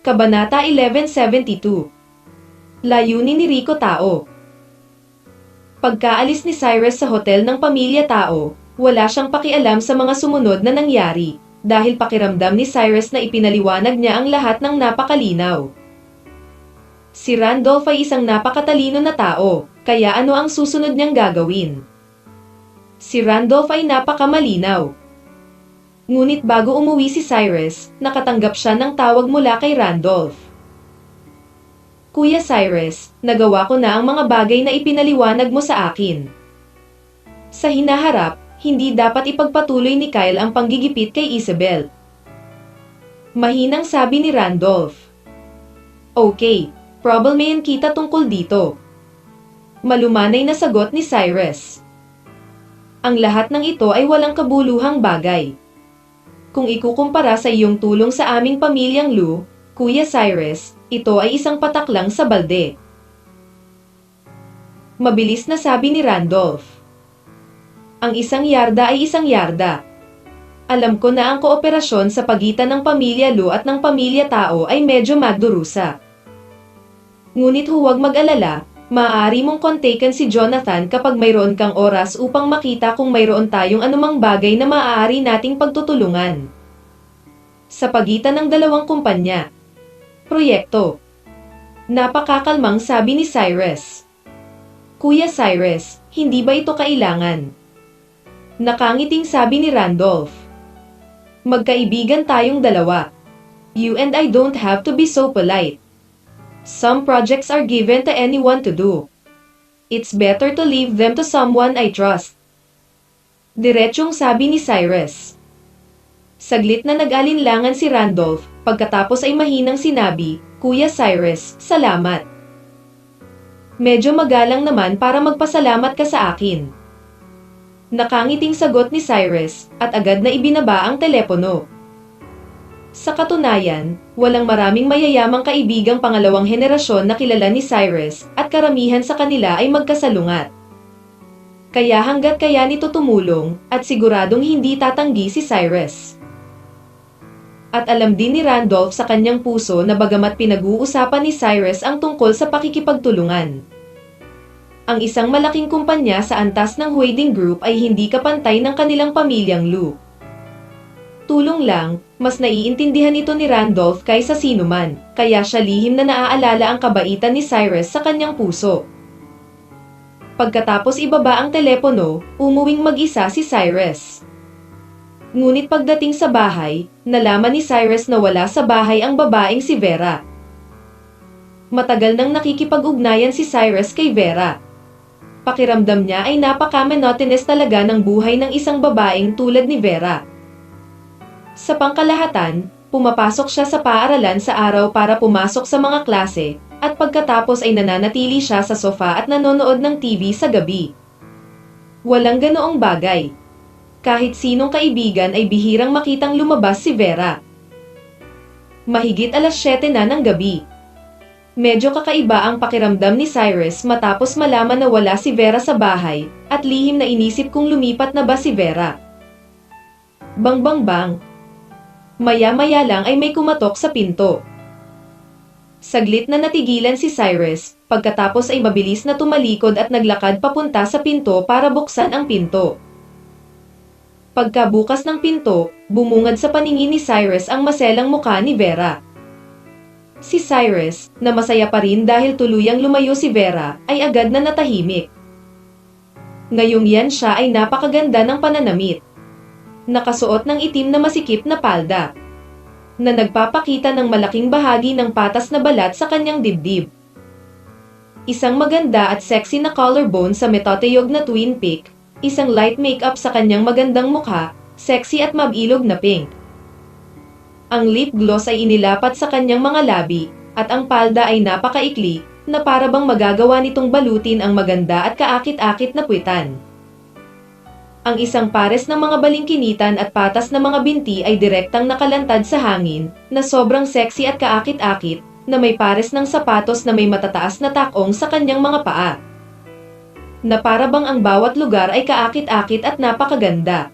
Kabanata 1172. Layunin ni Rico Tao. Pagkaalis ni Cyrus sa hotel ng pamilya Tao, wala siyang pakialam sa mga sumunod na nangyari, dahil pakiramdam ni Cyrus na ipinaliwanag niya ang lahat ng napakalinaw. Si Randolph ay isang napakatalino na tao, kaya ano ang susunod niyang gagawin? Si Randolph ay napakamalinaw. Ngunit bago umuwi si Cyrus, nakatanggap siya ng tawag mula kay Randolph. Kuya Cyrus, nagawa ko na ang mga bagay na ipinaliwanag mo sa akin. Sa hinaharap, hindi dapat ipagpatuloy ni Kyle ang panggigipit kay Isabel. Mahinang sabi ni Randolph. Okay, problemahin kita tungkol dito. Malumanay na sagot ni Cyrus. Ang lahat ng ito ay walang kabuluhang bagay. Kung ikukumpara sa iyong tulong sa aming pamilyang Lu, Kuya Cyrus, ito ay isang patak lang sa balde. Mabilis na sabi ni Randolph. Ang isang yarda ay isang yarda. Alam ko na ang kooperasyon sa pagitan ng pamilya Lu at ng pamilya Tao ay medyo magdurusa. Ngunit huwag mag-alala, maaari mong kontakin si Jonathan kapag mayroon kang oras upang makita kung mayroon tayong anumang bagay na maaari nating pagtutulungan. Sa pagitan ng dalawang kumpanya. Proyekto. Napakakalmang sabi ni Cyrus. Kuya Cyrus, hindi ba ito kailangan? Nakangiting sabi ni Randolph. Magkaibigan tayong dalawa. You and I don't have to be so polite. Some projects are given to anyone to do. It's better to leave them to someone I trust. Diretsyong sabi ni Cyrus. Saglit na nag-alinlangan si Randolph, pagkatapos ay mahinang sinabi, Kuya Cyrus, salamat. Medyo magalang naman para magpasalamat ka sa akin. Nakangiting sagot ni Cyrus, at agad na ibinaba ang telepono. Sa katunayan, walang maraming mayayamang kaibigang pangalawang henerasyon na kilala ni Cyrus, at karamihan sa kanila ay magkasalungat. Kaya hanggat kaya nito tumulong, at siguradong hindi tatanggi si Cyrus. At alam din ni Randolph sa kanyang puso na bagamat pinag-uusapan ni Cyrus ang tungkol sa pakikipagtulungan. Ang isang malaking kumpanya sa antas ng Huading Group ay hindi kapantay ng kanilang pamilyang Lu. Tulong lang, mas naiintindihan ito ni Randolph kaysa sinuman, kaya siya lihim na naaalala ang kabaitan ni Cyrus sa kanyang puso. Pagkatapos ibaba ang telepono, umuwing mag-isa si Cyrus. Ngunit pagdating sa bahay, nalaman ni Cyrus na wala sa bahay ang babaeng si Vera. Matagal nang nakikipag-ugnayan si Cyrus kay Vera. Pakiramdam niya ay napaka-monotonous talaga ng buhay ng isang babaeng tulad ni Vera. Sa pangkalahatan, pumapasok siya sa paaralan sa araw para pumasok sa mga klase, at pagkatapos ay nananatili siya sa sofa at nanonood ng TV sa gabi. Walang ganoong bagay. Kahit sinong kaibigan ay bihirang makitang lumabas si Vera. Mahigit 7:00 na ng gabi. Medyo kakaiba ang pakiramdam ni Cyrus matapos malaman na wala si Vera sa bahay, at lihim na inisip kung lumipat na ba si Vera. Bang bang bang. Maya-maya lang ay may kumatok sa pinto. Saglit na natigilan si Cyrus, pagkatapos ay mabilis na tumalikod at naglakad papunta sa pinto para buksan ang pinto. Pagkabukas ng pinto, bumungad sa paningin ni Cyrus ang maselang mukha ni Vera. Si Cyrus, na masaya pa rin dahil tuluyang lumayo si Vera, ay agad na natahimik. Ngayong yan siya ay napakaganda ng pananamit. Nakasuot ng itim na masikip na palda, na nagpapakita ng malaking bahagi ng patas na balat sa kanyang dibdib. Isang maganda at sexy na collarbone sa metoteyog na twin peak, isang light makeup sa kanyang magandang mukha, sexy at mabilog na pink. Ang lip gloss ay inilapat sa kanyang mga labi, at ang palda ay napakaikli, na para bang magagawa nitong balutin ang maganda at kaakit-akit na puwitan. Ang isang pares ng mga balingkinitan at patas na mga binti ay direktang nakalantad sa hangin, na sobrang sexy at kaakit-akit, na may pares ng sapatos na may matataas na takong sa kanyang mga paa. Na para bang ang bawat lugar ay kaakit-akit at napakaganda.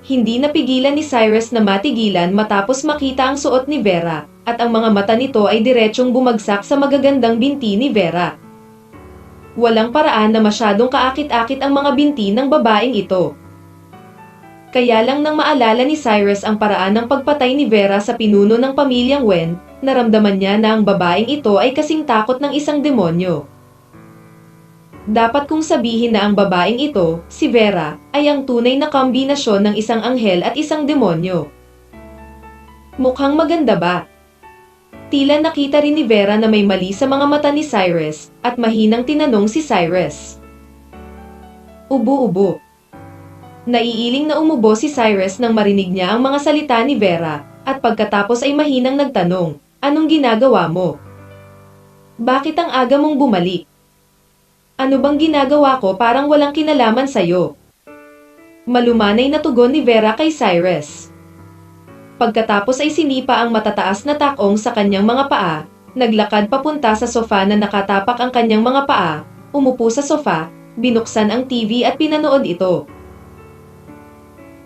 Hindi napigilan ni Cyrus na matigilan matapos makita ang suot ni Vera, at ang mga mata nito ay diretsyong bumagsak sa magagandang binti ni Vera. Walang paraan na masyadong kaakit-akit ang mga binti ng babaeng ito. Kaya lang nang maalala ni Cyrus ang paraan ng pagpatay ni Vera sa pinuno ng pamilyang Wen, naramdaman niya na ang babaeng ito ay kasing takot ng isang demonyo. Dapat kong sabihin na ang babaeng ito, si Vera, ay ang tunay na kombinasyon ng isang anghel at isang demonyo. Mukhang maganda ba? Tila nakita rin ni Vera na may mali sa mga mata ni Cyrus, at mahinang tinanong si Cyrus. Ubo-ubo. Naiiling na umubo si Cyrus nang marinig niya ang mga salita ni Vera, at pagkatapos ay mahinang nagtanong, anong ginagawa mo? Bakit ang aga mong bumalik? Ano bang ginagawa ko parang walang kinalaman sa'yo? Malumanay na tugon ni Vera kay Cyrus. Pagkatapos ay sinipa ang matataas na takong sa kanyang mga paa, naglakad papunta sa sofa na nakatapak ang kanyang mga paa, umupo sa sofa, binuksan ang TV at pinanood ito.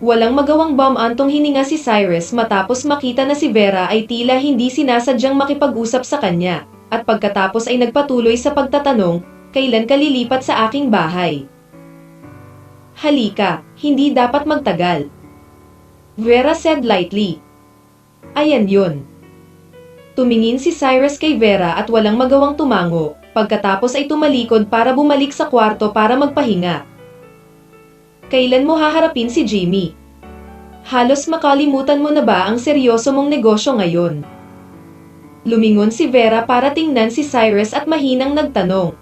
Walang magawang bumantong hininga si Cyrus matapos makita na si Vera ay tila hindi sinasadyang makipag-usap sa kanya, at pagkatapos ay nagpatuloy sa pagtatanong, kailan ka lilipat sa aking bahay? Halika, hindi dapat magtagal. Vera said lightly. Ayan yun. Tumingin si Cyrus kay Vera at walang magawang tumango, pagkatapos ay tumalikod para bumalik sa kwarto para magpahinga. Kailan mo haharapin si Jimmy? Halos makalimutan mo na ba ang seryoso mong negosyo ngayon? Lumingon si Vera para tingnan si Cyrus at mahinang nagtanong.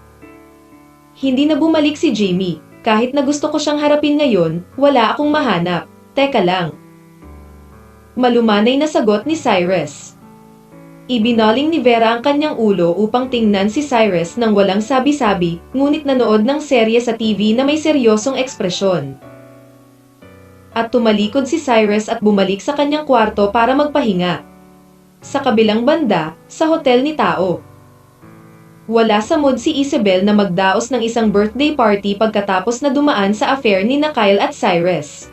Hindi na bumalik si Jimmy, kahit na gusto ko siyang harapin ngayon, wala akong mahanap. Teka lang. Malumanay na sagot ni Cyrus. Ibinaling ni Vera ang kanyang ulo upang tingnan si Cyrus nang walang sabi-sabi, ngunit nanood ng serye sa TV na may seryosong ekspresyon. At tumalikod si Cyrus at bumalik sa kanyang kwarto para magpahinga. Sa kabilang banda, sa hotel ni Tao. Wala sa mood si Isabel na magdaos ng isang birthday party pagkatapos na dumaan sa affair ni Kyle at Cyrus.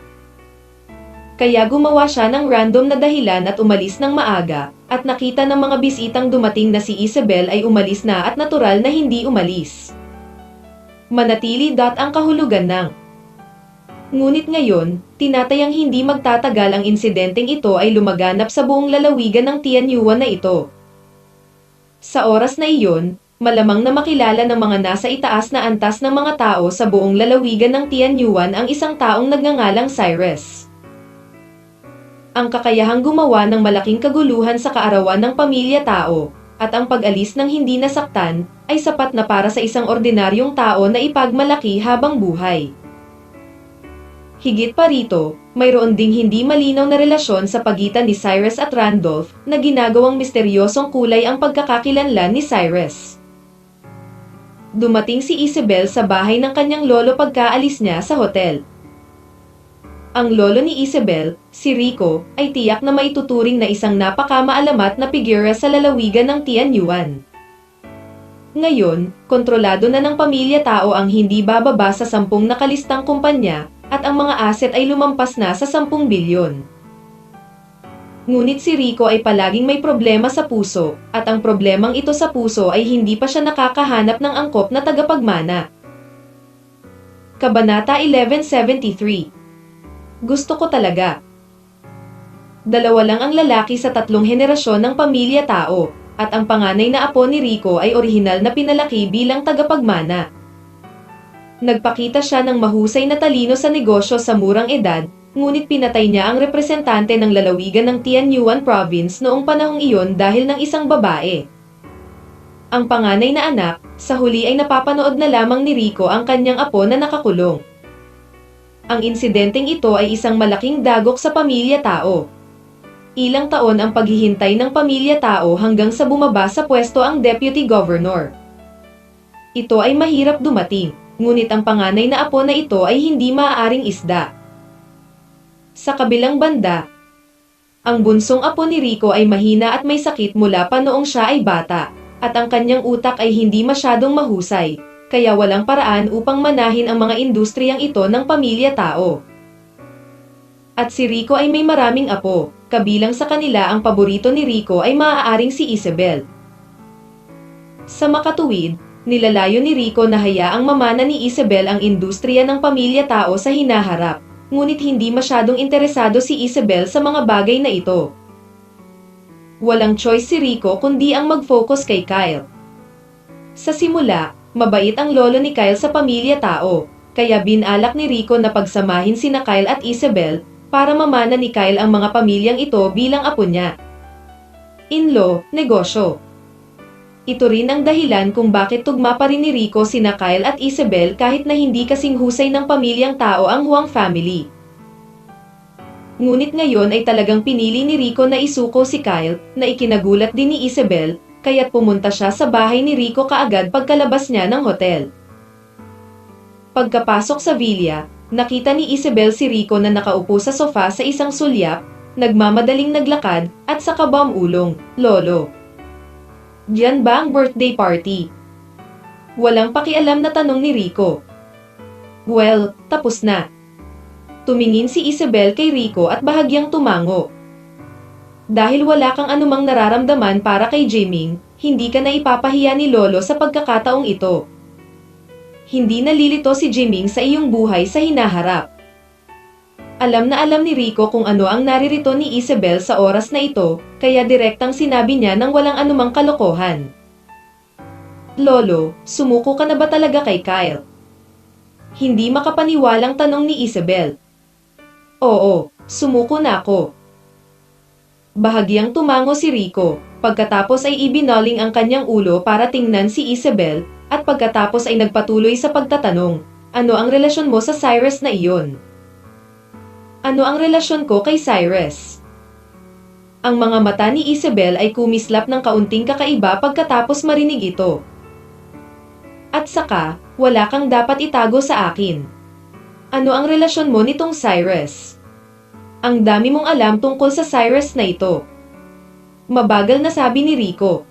Kaya gumawa siya ng random na dahilan at umalis ng maaga, at nakita ng mga bisitang dumating na si Isabel ay umalis na at natural na hindi umalis. Manatili ang kahulugan ng. Ngunit ngayon, tinatayang hindi magtatagal ang insidenteng ito ay lumaganap sa buong lalawigan ng Tianyuan na ito. Sa oras na iyon, malamang na makilala ng mga nasa itaas na antas ng mga tao sa buong lalawigan ng Tianyuan ang isang taong nagngangalang Cyrus. Ang kakayahang gumawa ng malaking kaguluhan sa kaarawan ng pamilya Tao, at ang pag-alis ng hindi nasaktan, ay sapat na para sa isang ordinaryong tao na ipagmalaki habang buhay. Higit pa rito, mayroon ding hindi malinaw na relasyon sa pagitan ni Cyrus at Randolph na ginagawang misteryosong kulay ang pagkakakilanlan ni Cyrus. Dumating si Isabel sa bahay ng kanyang lolo pagkaalis niya sa hotel. Ang lolo ni Isabel, si Rico, ay tiyak na maituturing na isang napakamaalamat na figura sa lalawigan ng Tianyuan. Ngayon, kontrolado na ng pamilya Tao ang hindi bababa sa 10 nakalistang kumpanya, at ang mga asset ay lumampas na sa 10 bilyon. Ngunit si Rico ay palaging may problema sa puso, at ang problemang ito sa puso ay hindi pa siya nakakahanap ng angkop na tagapagmana. Kabanata 1173. Gusto ko talaga. Dalawa lang ang lalaki sa 3 henerasyon ng pamilya Tao, at ang panganay na apo ni Rico ay orihinal na pinalaki bilang tagapagmana. Nagpakita siya ng mahusay na talino sa negosyo sa murang edad, ngunit pinatay niya ang representante ng lalawigan ng Tianyuan Province noong panahong iyon dahil ng isang babae. Ang panganay na anak, sa huli ay napapanood na lamang ni Rico ang kanyang apo na nakakulong. Ang insidenteng ito ay isang malaking dagok sa pamilya Tao. Ilang taon ang paghihintay ng pamilya Tao hanggang sa bumaba sa pwesto ang deputy governor. Ito ay mahirap dumating, ngunit ang panganay na apo na ito ay hindi maaaring isda. Sa kabilang banda, ang bunsong apo ni Rico ay mahina at may sakit mula pa noong siya ay bata, at ang kanyang utak ay hindi masyadong mahusay, kaya walang paraan upang manahin ang mga industriyang ito ng pamilya Tao. At si Rico ay may maraming apo, kabilang sa kanila ang paborito ni Rico ay maaaring si Isabel. Sa makatuwid, nilalayo ni Rico na hayaang mamana ni Isabel ang industriya ng pamilya tao sa hinaharap, ngunit hindi masyadong interesado si Isabel sa mga bagay na ito. Walang choice si Rico kundi ang mag-focus kay Kyle. Sa simula, mabait ang lolo ni Kyle sa pamilya tao, kaya binalak ni Rico na pagsamahin sina Kyle at Isabel para mamana ni Kyle ang mga pamilyang ito bilang apo niya. In-law, negosyo. Ito rin ang dahilan kung bakit tugma pa rin ni Rico sina Kyle at Isabel kahit na hindi kasing husay ng pamilyang tao ang Huang family. Ngunit ngayon ay talagang pinili ni Rico na isuko si Kyle na ikinagulat din ni Isabel, kaya't pumunta siya sa bahay ni Rico kaagad pagkalabas niya ng hotel. Pagkapasok sa villa, nakita ni Isabel si Rico na nakaupo sa sofa sa isang sulyap, nagmamadaling naglakad at saka ulong, "Lolo, diyan ba ang birthday party?" Walang pakialam na tanong ni Rico. "Well, tapos na." Tumingin si Isabel kay Rico at bahagyang tumango. Dahil wala kang anumang nararamdaman para kay Jiming, hindi ka na ipapahiya ni Lolo sa pagkakataong ito. Hindi nalilito si Jiming sa iyong buhay sa hinaharap. Alam na alam ni Rico kung ano ang naririto ni Isabel sa oras na ito, kaya direktang sinabi niya nang walang anumang kalokohan. "Lolo, sumuko ka na ba talaga kay Kyle?" Hindi makapaniwalang tanong ni Isabel. "Oo, sumuko na ako." Bahagyang tumango si Rico, pagkatapos ay ibinaling ang kanyang ulo para tingnan si Isabel, at pagkatapos ay nagpatuloy sa pagtatanong, "Ano ang relasyon mo sa Cyrus na iyon?" "Ano ang relasyon ko kay Cyrus?" Ang mga mata ni Isabel ay kumislap ng kaunting kakaiba pagkatapos marinig ito. "At saka, wala kang dapat itago sa akin. Ano ang relasyon mo nitong Cyrus? Ang dami mong alam tungkol sa Cyrus na ito." Mabagal na sabi ni Rico.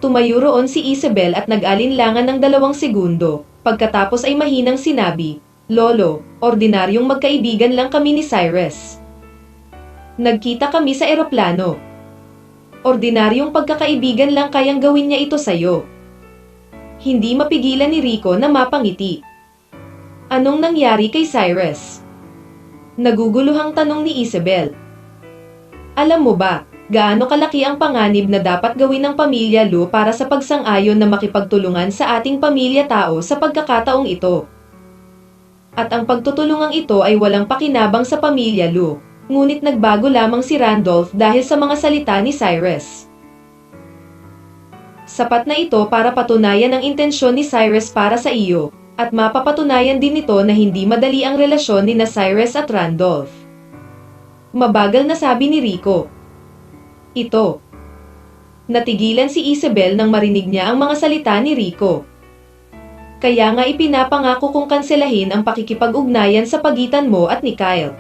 Tumayo roon si Isabel at nag-alinlangan ng 2 segundo, pagkatapos ay mahinang sinabi, "Lolo, ordinaryong magkaibigan lang kami ni Cyrus. Nagkita kami sa eroplano. Ordinaryong pagkakaibigan lang kayang gawin niya ito sa'yo." Hindi mapigilan ni Rico na mapangiti. "Anong nangyari kay Cyrus?" Naguguluhang tanong ni Isabel. "Alam mo ba, gaano kalaki ang panganib na dapat gawin ng pamilya Lu para sa pagsang-ayon na makipagtulungan sa ating pamilya tao sa pagkakataong ito? At ang pagtutulungang ito ay walang pakinabang sa pamilya Lu, ngunit nagbago lamang si Randolph dahil sa mga salita ni Cyrus. Sapat na ito para patunayan ang intensyon ni Cyrus para sa iyo, at mapapatunayan din ito na hindi madali ang relasyon ni Cyrus at Randolph." Mabagal na sabi ni Rico. "Ito." Natigilan si Isabel nang marinig niya ang mga salita ni Rico. "Kaya nga ipinapangako kong kanselahin ang pakikipag-ugnayan sa pagitan mo at ni Kyle.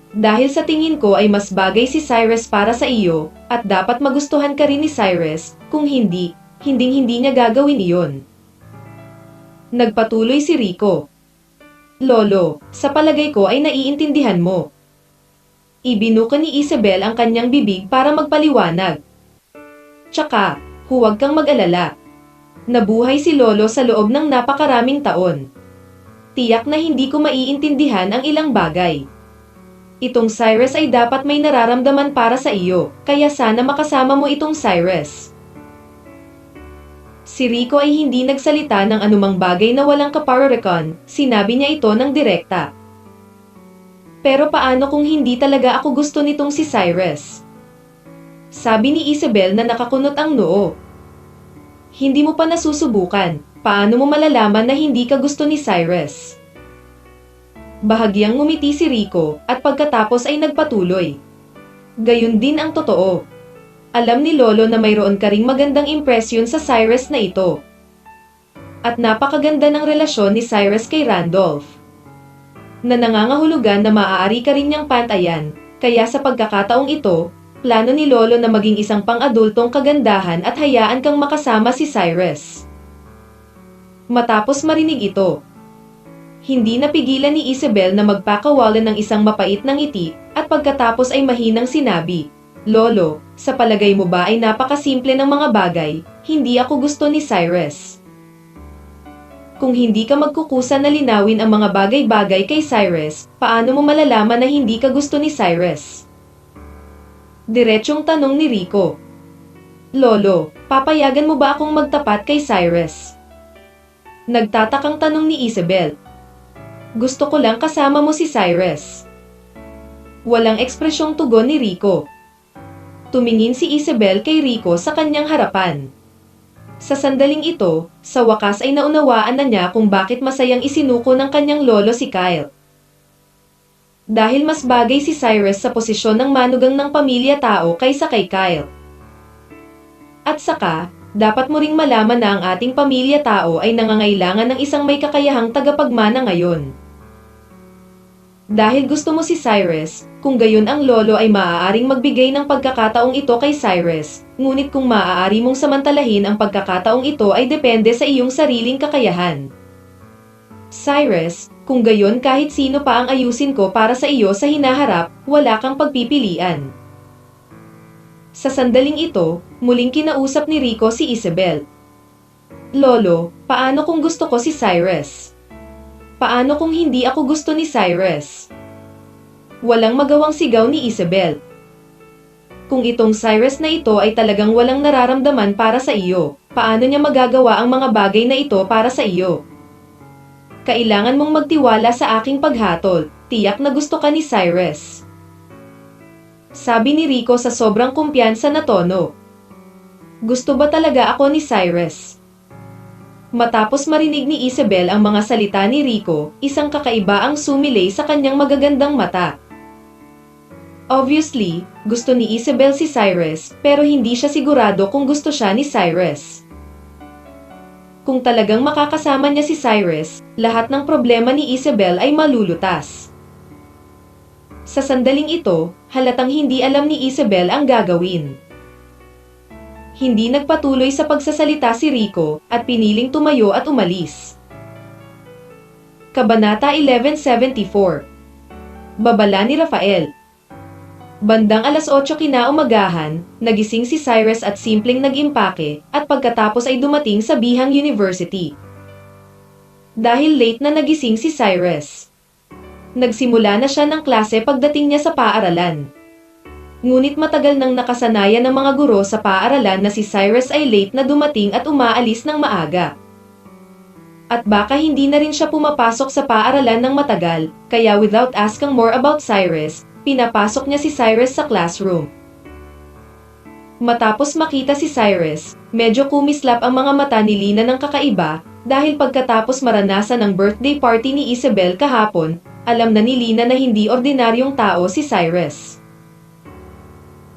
Dahil sa tingin ko ay mas bagay si Cyrus para sa iyo, at dapat magustuhan ka rin ni Cyrus, kung hindi, hinding-hindi niya gagawin iyon." Nagpatuloy si Rico. "Lolo, sa palagay ko ay naiintindihan mo." Ibinuka ni Isabel ang kanyang bibig para magpaliwanag. "Tsaka, huwag kang mag-alala. Nabuhay si Lolo sa loob ng napakaraming taon. Tiyak na hindi ko maiintindihan ang ilang bagay. Itong Cyrus ay dapat may nararamdaman para sa iyo, kaya sana makasama mo itong Cyrus." Si Rico ay hindi nagsalita ng anumang bagay na walang kaparorokan, sinabi niya ito ng direkta. "Pero paano kung hindi talaga ako gusto nitong si Cyrus?" Sabi ni Isabel na nakakunot ang noo. "Hindi mo pa nasusubukan, paano mo malalaman na hindi ka gusto ni Cyrus?" Bahagyang ngumiti si Rico, at pagkatapos ay nagpatuloy. "Gayun din ang totoo. Alam ni Lolo na mayroon ka ring magandang impresyon sa Cyrus na ito. At napakaganda ng relasyon ni Cyrus kay Randolph. Na nangangahulugan na maaari ka rin niyang pantayan, kaya sa pagkakataong ito, plano ni Lolo na maging isang pang-adultong kagandahan at hayaan kang makasama si Cyrus." Matapos marinig ito, Hindi napigilan ni Isabel na magpakawalan ng isang mapait na ngiti, at pagkatapos ay mahinang sinabi, "Lolo, sa palagay mo ba ay napakasimple ng mga bagay, hindi ako gusto ni Cyrus." Kung hindi ka magkukusa na linawin ang mga bagay-bagay kay Cyrus, paano mo malalaman na hindi ka gusto ni Cyrus? Diretsyong tanong ni Rico. "Lolo, papayagan mo ba akong magtapat kay Cyrus?" Nagtatakang tanong ni Isabel. "Gusto ko lang kasama mo si Cyrus." Walang ekspresyong tugon ni Rico. Tumingin si Isabel kay Rico sa kanyang harapan. Sa sandaling ito, sa wakas ay naunawaan na niya kung bakit masayang isinuko ng kanyang lolo si Kyle. Dahil mas bagay si Cyrus sa posisyon ng manugang ng pamilya tao kaysa kay Kyle. At saka, dapat mo ring malaman na ang ating pamilya tao ay nangangailangan ng isang may kakayahang tagapagmana ngayon. Dahil gusto mo si Cyrus, kung gayon ang lolo ay maaaring magbigay ng pagkakataong ito kay Cyrus, ngunit kung maaari mong samantalahin ang pagkakataong ito ay depende sa iyong sariling kakayahan. Cyrus, kung gayon kahit sino pa ang ayusin ko para sa iyo sa hinaharap, wala kang pagpipilian. Sa sandaling ito, muling kinausap ni Rico si Isabel. "Lolo, paano kung gusto ko si Cyrus? Paano kung hindi ako gusto ni Cyrus?" Walang magawang sigaw ni Isabel. Kung itong Cyrus na ito ay talagang walang nararamdaman para sa iyo, paano niya magagawa ang mga bagay na ito para sa iyo? Kailangan mong magtiwala sa aking paghatol, tiyak na gusto ka ni Cyrus. Sabi ni Rico sa sobrang kumpiyansa na tono. Gusto ba talaga ako ni Cyrus? Matapos marinig ni Isabel ang mga salita ni Rico, isang kakaiba ang sumilay sa kanyang magagandang mata. Obviously, gusto ni Isabel si Cyrus, pero hindi siya sigurado kung gusto siya ni Cyrus. Kung talagang makakasama niya si Cyrus, lahat ng problema ni Isabel ay malulutas. Sa sandaling ito, halatang hindi alam ni Isabel ang gagawin. Hindi nagpatuloy sa pagsasalita si Rico, at piniling tumayo at umalis. Kabanata 1174. Babala ni Rafael. Bandang alas 8 kinaumagahan, nagising si Cyrus at simpleng nag-impake, at pagkatapos ay dumating sa Bihang University. Dahil late na nagising si Cyrus, nagsimula na siya ng klase pagdating niya sa paaralan. Ngunit matagal nang nakasanayan ng mga guro sa paaralan na si Cyrus ay late na dumating at umaalis ng maaga. At baka hindi na rin siya pumapasok sa paaralan ng matagal, kaya without asking more about Cyrus, pinapasok niya si Cyrus sa classroom. Matapos makita si Cyrus, medyo kumislap ang mga mata ni Lina ng kakaiba, dahil pagkatapos maranasan ang birthday party ni Isabel kahapon, alam na ni Lina na hindi ordinaryong tao si Cyrus.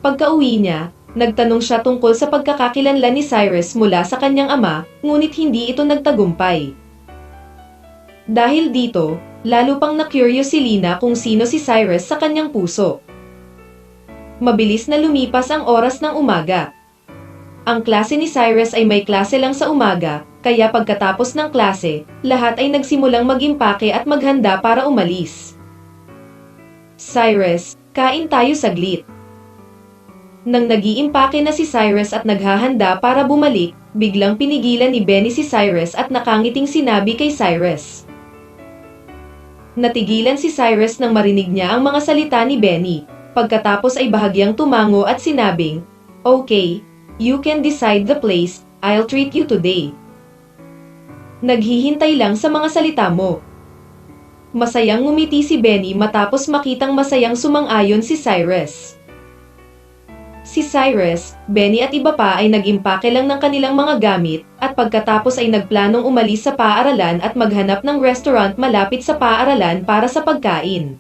Pagka-uwi niya, nagtanong siya tungkol sa pagkakakilanlan ni Cyrus mula sa kanyang ama, ngunit hindi ito nagtagumpay. Dahil dito, lalo pang na-curious si Lina kung sino si Cyrus sa kanyang puso. Mabilis na lumipas ang oras ng umaga. Ang klase ni Cyrus ay may klase lang sa umaga, kaya pagkatapos ng klase, lahat ay nagsimulang mag-impake at maghanda para umalis. "Cyrus, kain tayo saglit." Nang nag-iimpake na si Cyrus at naghahanda para bumalik, biglang pinigilan ni Benny si Cyrus at nakangiting sinabi kay Cyrus. Natigilan si Cyrus nang marinig niya ang mga salita ni Benny, pagkatapos ay bahagyang tumango at sinabing, "Okay, you can decide the place, I'll treat you today." Naghihintay lang sa mga salita mo. Masayang ngumiti si Benny matapos makitang masayang sumang-ayon si Cyrus. Si Cyrus, Benny at iba pa ay nag-impake lang ng kanilang mga gamit, at pagkatapos ay nagplanong umalis sa paaralan at maghanap ng restaurant malapit sa paaralan para sa pagkain.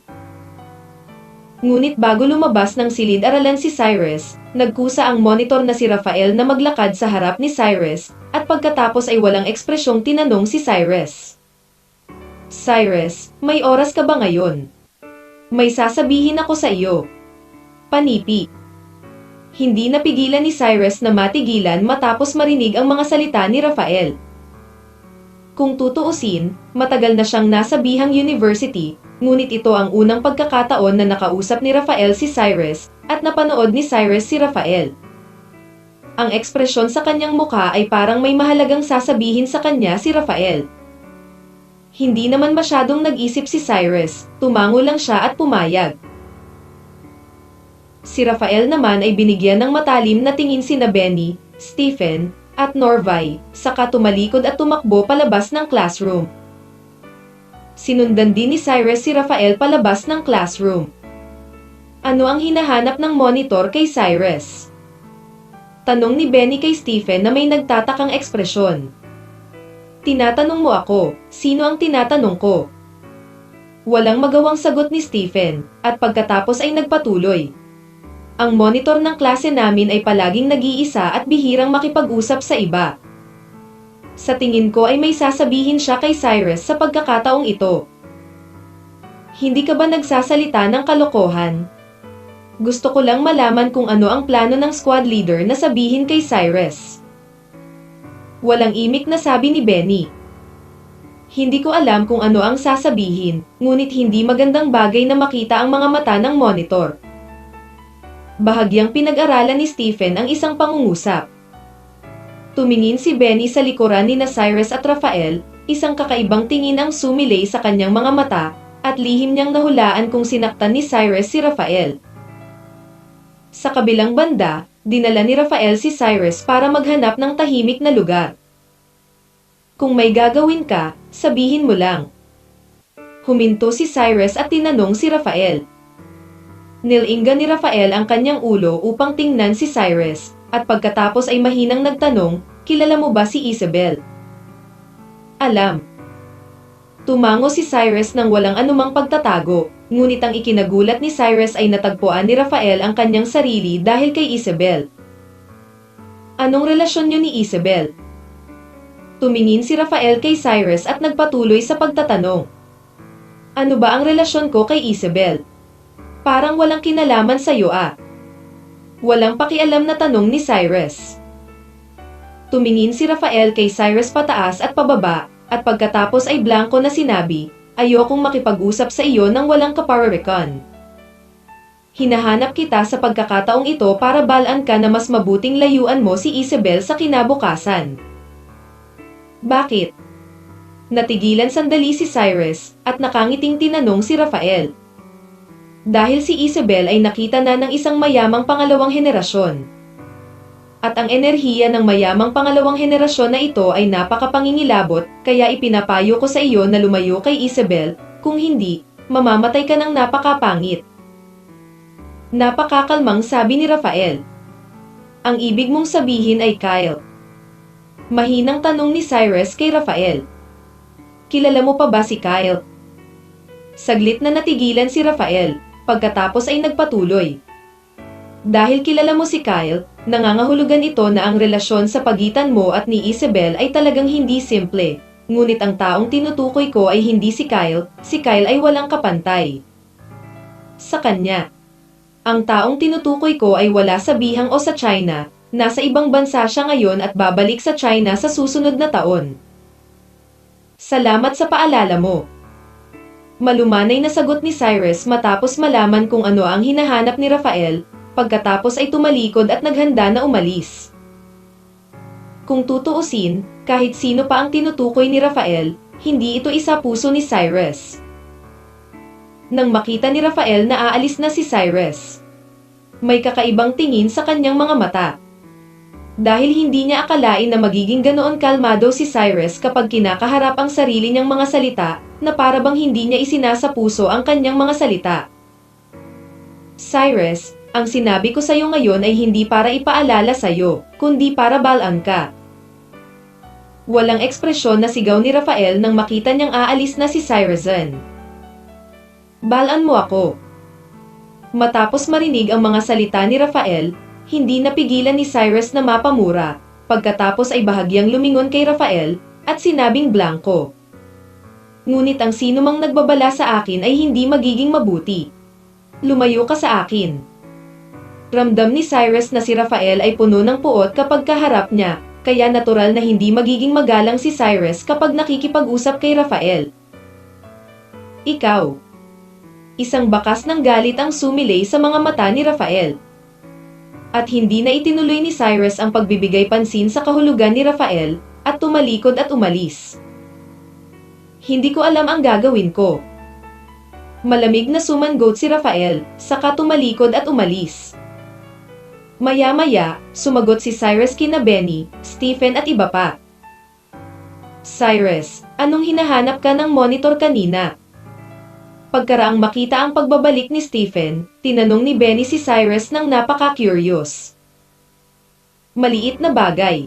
Ngunit bago lumabas ng silid-aralan si Cyrus, nagkusa ang monitor na si Rafael na maglakad sa harap ni Cyrus, at pagkatapos ay walang ekspresyong tinanong si Cyrus. "Cyrus, may oras ka ba ngayon? May sasabihin ako sa iyo." Panipi. Hindi napigilan ni Cyrus na matigilan matapos marinig ang mga salita ni Rafael. Kung tutuusin, matagal na siyang nasa Bihang University, ngunit ito ang unang pagkakataon na nakausap ni Rafael si Cyrus, at napanood ni Cyrus si Rafael. Ang ekspresyon sa kanyang mukha ay parang may mahalagang sasabihin sa kanya si Rafael. Hindi naman masyadong nag-isip si Cyrus, tumango lang siya at pumayag. Si Rafael naman ay binigyan ng matalim na tingin sina Benny, Stephen, at Norvay, saka tumalikod at tumakbo palabas ng classroom. Sinundan din ni Cyrus si Rafael palabas ng classroom. Ano ang hinahanap ng monitor kay Cyrus? Tanong ni Benny kay Stephen na may nagtatakang ekspresyon. Tinatanong mo ako, sino ang tinatanong ko? Walang magawang sagot ni Stephen, at pagkatapos ay nagpatuloy. Ang monitor ng klase namin ay palaging nag-iisa at bihirang makipag-usap sa iba. Sa tingin ko ay may sasabihin siya kay Cyrus sa pagkakataong ito. Hindi ka ba nagsasalita ng kalokohan? Gusto ko lang malaman kung ano ang plano ng squad leader na sabihin kay Cyrus. Walang imik na sabi ni Benny. Hindi ko alam kung ano ang sasabihin, ngunit hindi magandang bagay na makita ang mga mata ng monitor. Bahagyang pinag-aralan ni Stephen ang isang pangungusap. Tumingin si Benny sa likuran ni Cyrus at Rafael, isang kakaibang tingin ang sumilay sa kanyang mga mata, at lihim niyang nahulaan kung sinaktan ni Cyrus si Rafael. Sa kabilang banda, dinala ni Rafael si Cyrus para maghanap ng tahimik na lugar. Kung may gagawin ka, sabihin mo lang. Huminto si Cyrus at tinanong si Rafael. Nilinga ni Rafael ang kanyang ulo upang tingnan si Cyrus, at pagkatapos ay mahinang nagtanong, kilala mo ba si Isabel? Alam. Tumango si Cyrus nang walang anumang pagtatago, ngunit ang ikinagulat ni Cyrus ay natagpuan ni Rafael ang kanyang sarili dahil kay Isabel. Anong relasyon niyo ni Isabel? Tumingin si Rafael kay Cyrus at nagpatuloy sa pagtatanong. Ano ba ang relasyon ko kay Isabel? Parang walang kinalaman sa'yo ah. Walang pakialam na tanong ni Cyrus. Tumingin si Rafael kay Cyrus pataas at pababa, at pagkatapos ay blanko na sinabi, ayokong makipag-usap sa iyo nang walang kapararikan. Hinahanap kita sa pagkakataong ito para balaan ka na mas mabuting layuan mo si Isabel sa kinabukasan. Bakit? Natigilan sandali si Cyrus, at nakangiting tinanong si Rafael. Dahil si Isabel ay nakita na ng isang mayamang pangalawang henerasyon. At ang enerhiya ng mayamang pangalawang henerasyon na ito ay napakapangingilabot, kaya ipinapayo ko sa iyo na lumayo kay Isabel, kung hindi, mamamatay ka ng napakapangit. Napakakalmang sabi ni Rafael. Ang ibig mong sabihin ay Kyle. Mahinang tanong ni Cyrus kay Rafael. Kilala mo pa ba si Kyle? Saglit na natigilan si Rafael. Pagkatapos ay nagpatuloy. Dahil kilala mo si Kyle, nangangahulugan ito na ang relasyon sa pagitan mo at ni Isabel ay talagang hindi simple. Ngunit ang taong tinutukoy ko ay hindi si Kyle ay walang kapantay. Sa kanya. Ang taong tinutukoy ko ay wala sa Bihang o sa China, nasa ibang bansa siya ngayon at babalik sa China sa susunod na taon. Salamat sa paalala mo. Malumanay na sagot ni Cyrus matapos malaman kung ano ang hinahanap ni Rafael, pagkatapos ay tumalikod at naghanda na umalis. Kung tutuusin, kahit sino pa ang tinutukoy ni Rafael, hindi ito isa puso ni Cyrus. Nang makita ni Rafael na aalis na si Cyrus, may kakaibang tingin sa kanyang mga mata. Dahil hindi niya akalain na magiging ganoon kalmado si Cyrus kapag kinakaharap ang sarili niyang mga salita, na para bang hindi niya isinasapuso ang kanyang mga salita. Cyrus, ang sinabi ko sa iyo ngayon ay hindi para ipaalala sa iyo, kundi para balaan ka. Walang ekspresyon na sigaw ni Rafael nang makita niyang aalis na si Cyrusan. Balaan mo ako. Matapos marinig ang mga salita ni Rafael, hindi napigilan ni Cyrus na mapamura, pagkatapos ay bahagyang lumingon kay Rafael, at sinabing blanko. Ngunit ang sinumang nagbabala sa akin ay hindi magiging mabuti. Lumayo ka sa akin. Ramdam ni Cyrus na si Rafael ay puno ng puot kapag kaharap niya, kaya natural na hindi magiging magalang si Cyrus kapag nakikipag-usap kay Rafael. Ikaw. Isang bakas ng galit ang sumilay sa mga mata ni Rafael. At hindi na itinuloy ni Cyrus ang pagbibigay pansin sa kahulugan ni Rafael, at tumalikod at umalis. Hindi ko alam ang gagawin ko. Malamig na sumangot si Rafael, saka tumalikod at umalis. Maya-maya, sumagot si Cyrus kina Benny, Stephen at iba pa. Cyrus, anong hinahanap ka ng monitor kanina? Pagkaraang makita ang pagbabalik ni Stephen, tinanong ni Benny si Cyrus ng napaka-curious. Maliit na bagay.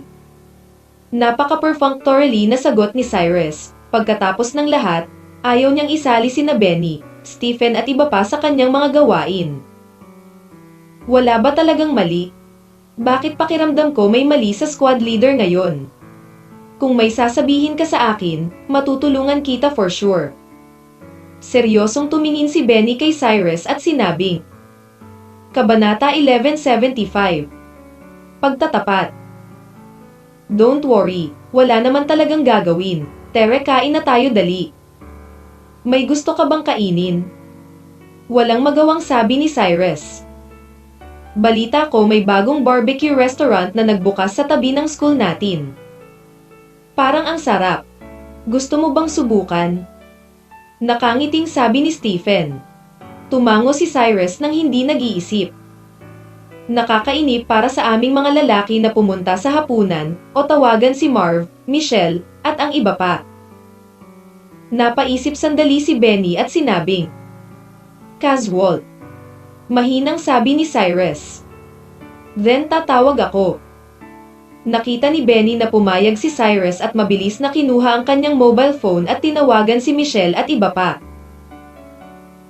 Napaka-perfunctorily na sagot ni Cyrus. Pagkatapos ng lahat, ayaw niyang isali sina Benny, Stephen at iba pa sa kanyang mga gawain. Wala ba talagang mali? Bakit pakiramdam ko may mali sa squad leader ngayon? Kung may sasabihin ka sa akin, matutulungan kita for sure. Seryosong tumingin si Benny kay Cyrus at sinabing, Kabanata 1175. Pagtatapat. Don't worry, wala naman talagang gagawin. Tere, kain na tayo dali. May gusto ka bang kainin? Walang magawang sabi ni Cyrus. Balita ko may bagong barbecue restaurant na nagbukas sa tabi ng school natin. Parang ang sarap. Gusto mo bang subukan? Nakangiting sabi ni Stephen. Tumango si Cyrus nang hindi nag-iisip. Nakakainip para sa aming mga lalaki na pumunta sa hapunan o tawagan si Marv, Michelle, at ang iba pa. Napaisip sandali si Benny at sinabing, Casual. Mahinang sabi ni Cyrus. Then tatawag ako. Nakita ni Benny na pumayag si Cyrus at mabilis na kinuha ang kanyang mobile phone at tinawagan si Michelle at iba pa.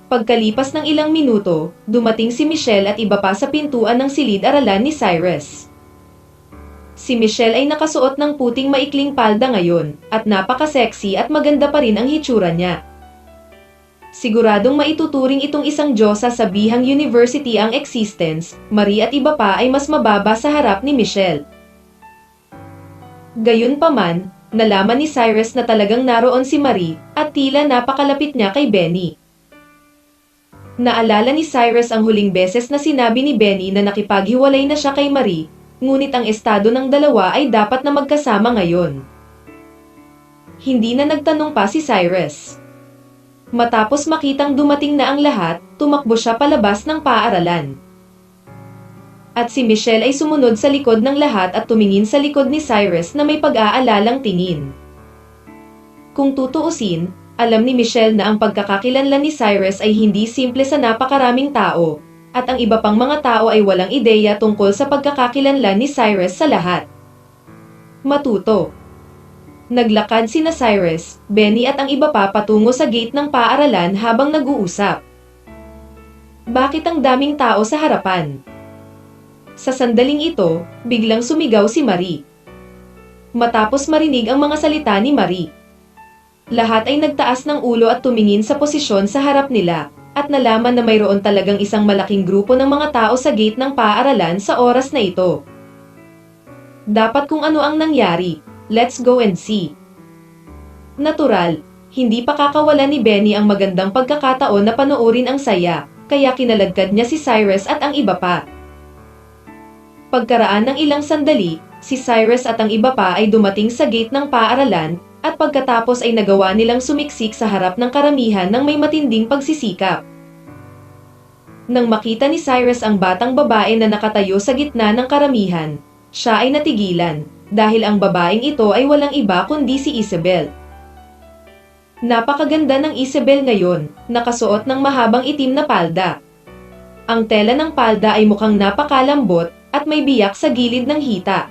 Pagkalipas ng ilang minuto, dumating si Michelle at iba pa sa pintuan ng silid-aralan ni Cyrus. Si Michelle ay nakasuot ng puting maikling palda ngayon, at napaka-sexy at maganda pa rin ang hitsura niya. Siguradong maituturing itong isang diyosa sa bihang university ang existence, Marie at iba pa ay mas mababa sa harap ni Michelle. Gayunpaman, nalaman ni Cyrus na talagang naroon si Marie, at tila napakalapit niya kay Benny. Naalala ni Cyrus ang huling beses na sinabi ni Benny na nakipaghiwalay na siya kay Marie, ngunit ang estado ng dalawa ay dapat na magkasama ngayon. Hindi na nagtanong pa si Cyrus. Matapos makitang dumating na ang lahat, tumakbo siya palabas ng paaralan. At si Michelle ay sumunod sa likod ng lahat at tumingin sa likod ni Cyrus na may pag-aalalang tingin. Kung tutuusin, alam ni Michelle na ang pagkakakilanlan ni Cyrus ay hindi simple sa napakaraming tao, at ang iba pang mga tao ay walang ideya tungkol sa pagkakakilanlan ni Cyrus sa lahat. Matuto. Naglakad sina Cyrus, Benny at ang iba pa patungo sa gate ng paaralan habang nag-uusap. Bakit ang daming tao sa harapan? Sa sandaling ito, biglang sumigaw si Marie. Matapos marinig ang mga salita ni Marie, lahat ay nagtaas ng ulo at tumingin sa posisyon sa harap nila, at nalaman na mayroon talagang isang malaking grupo ng mga tao sa gate ng paaralan sa oras na ito. Dapat kung ano ang nangyari, let's go and see. Natural, hindi pa kakawala ni Benny ang magandang pagkakataon na panoorin ang saya, kaya kinaladkad niya si Cyrus at ang iba pa. Pagkaraan ng ilang sandali, si Cyrus at ang iba pa ay dumating sa gate ng paaralan, at pagkatapos ay nagawa nilang sumiksik sa harap ng karamihan ng may matinding pagsisikap. Nang makita ni Cyrus ang batang babae na nakatayo sa gitna ng karamihan, siya ay natigilan, dahil ang babaeng ito ay walang iba kundi si Isabel. Napakaganda ng Isabel ngayon, nakasuot ng mahabang itim na palda. Ang tela ng palda ay mukhang napakalambot, at may biyak sa gilid ng hita.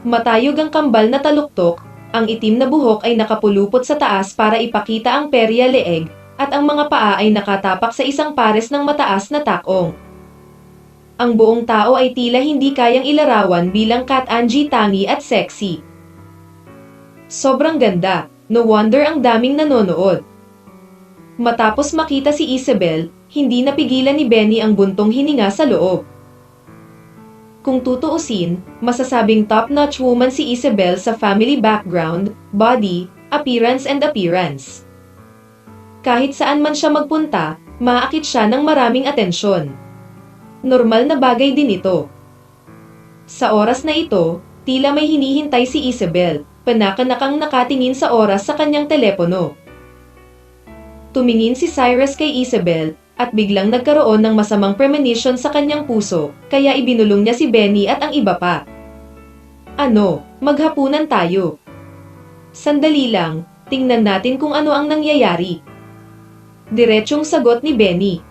Matayog ang kambal na taluktok, ang itim na buhok ay nakapulupot sa taas para ipakita ang perya leeg, at ang mga paa ay nakatapak sa isang pares ng mataas na takong. Ang buong tao ay tila hindi kayang ilarawan bilang kat-anji tangi at sexy. Sobrang ganda, no wonder ang daming nanonood. Matapos makita si Isabel, hindi napigilan ni Benny ang buntong hininga sa loob. Kung tutuusin, masasabing top-notch woman si Isabel sa family background, body, appearance. Kahit saan man siya magpunta, maakit siya ng maraming atensyon. Normal na bagay din ito. Sa oras na ito, tila may hinihintay si Isabel, panakanakang nakatingin sa oras sa kanyang telepono. Tumingin si Cyrus kay Isabel, at biglang nagkaroon ng masamang premonition sa kanyang puso, kaya ibinulong niya si Benny at ang iba pa. Ano, maghapunan tayo. Sandali lang, tingnan natin kung ano ang nangyayari. Diretsyong sagot ni Benny.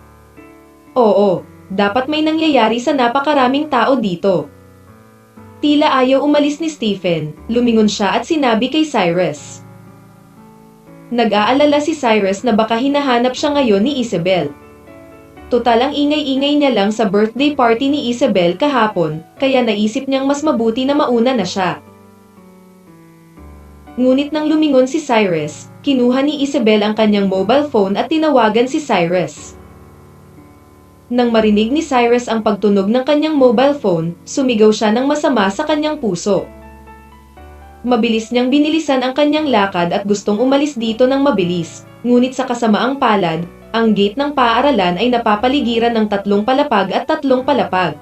Oo, dapat may nangyayari sa napakaraming tao dito. Tila ayaw umalis ni Stephen, lumingon siya at sinabi kay Cyrus. Nag-aalala si Cyrus na baka hinahanap siya ngayon ni Isabel. Total ang ingay-ingay niya lang sa birthday party ni Isabel kahapon, kaya naisip niyang mas mabuti na mauna na siya. Ngunit nang lumingon si Cyrus, kinuha ni Isabel ang kanyang mobile phone at tinawagan si Cyrus. Nang marinig ni Cyrus ang pagtunog ng kanyang mobile phone, sumigaw siya ng masama sa kanyang puso. Mabilis niyang binilisan ang kanyang lakad at gustong umalis dito ng mabilis, ngunit sa kasamaang palad, ang gate ng paaralan ay napapaligiran ng 3 palapag at 3 palapag.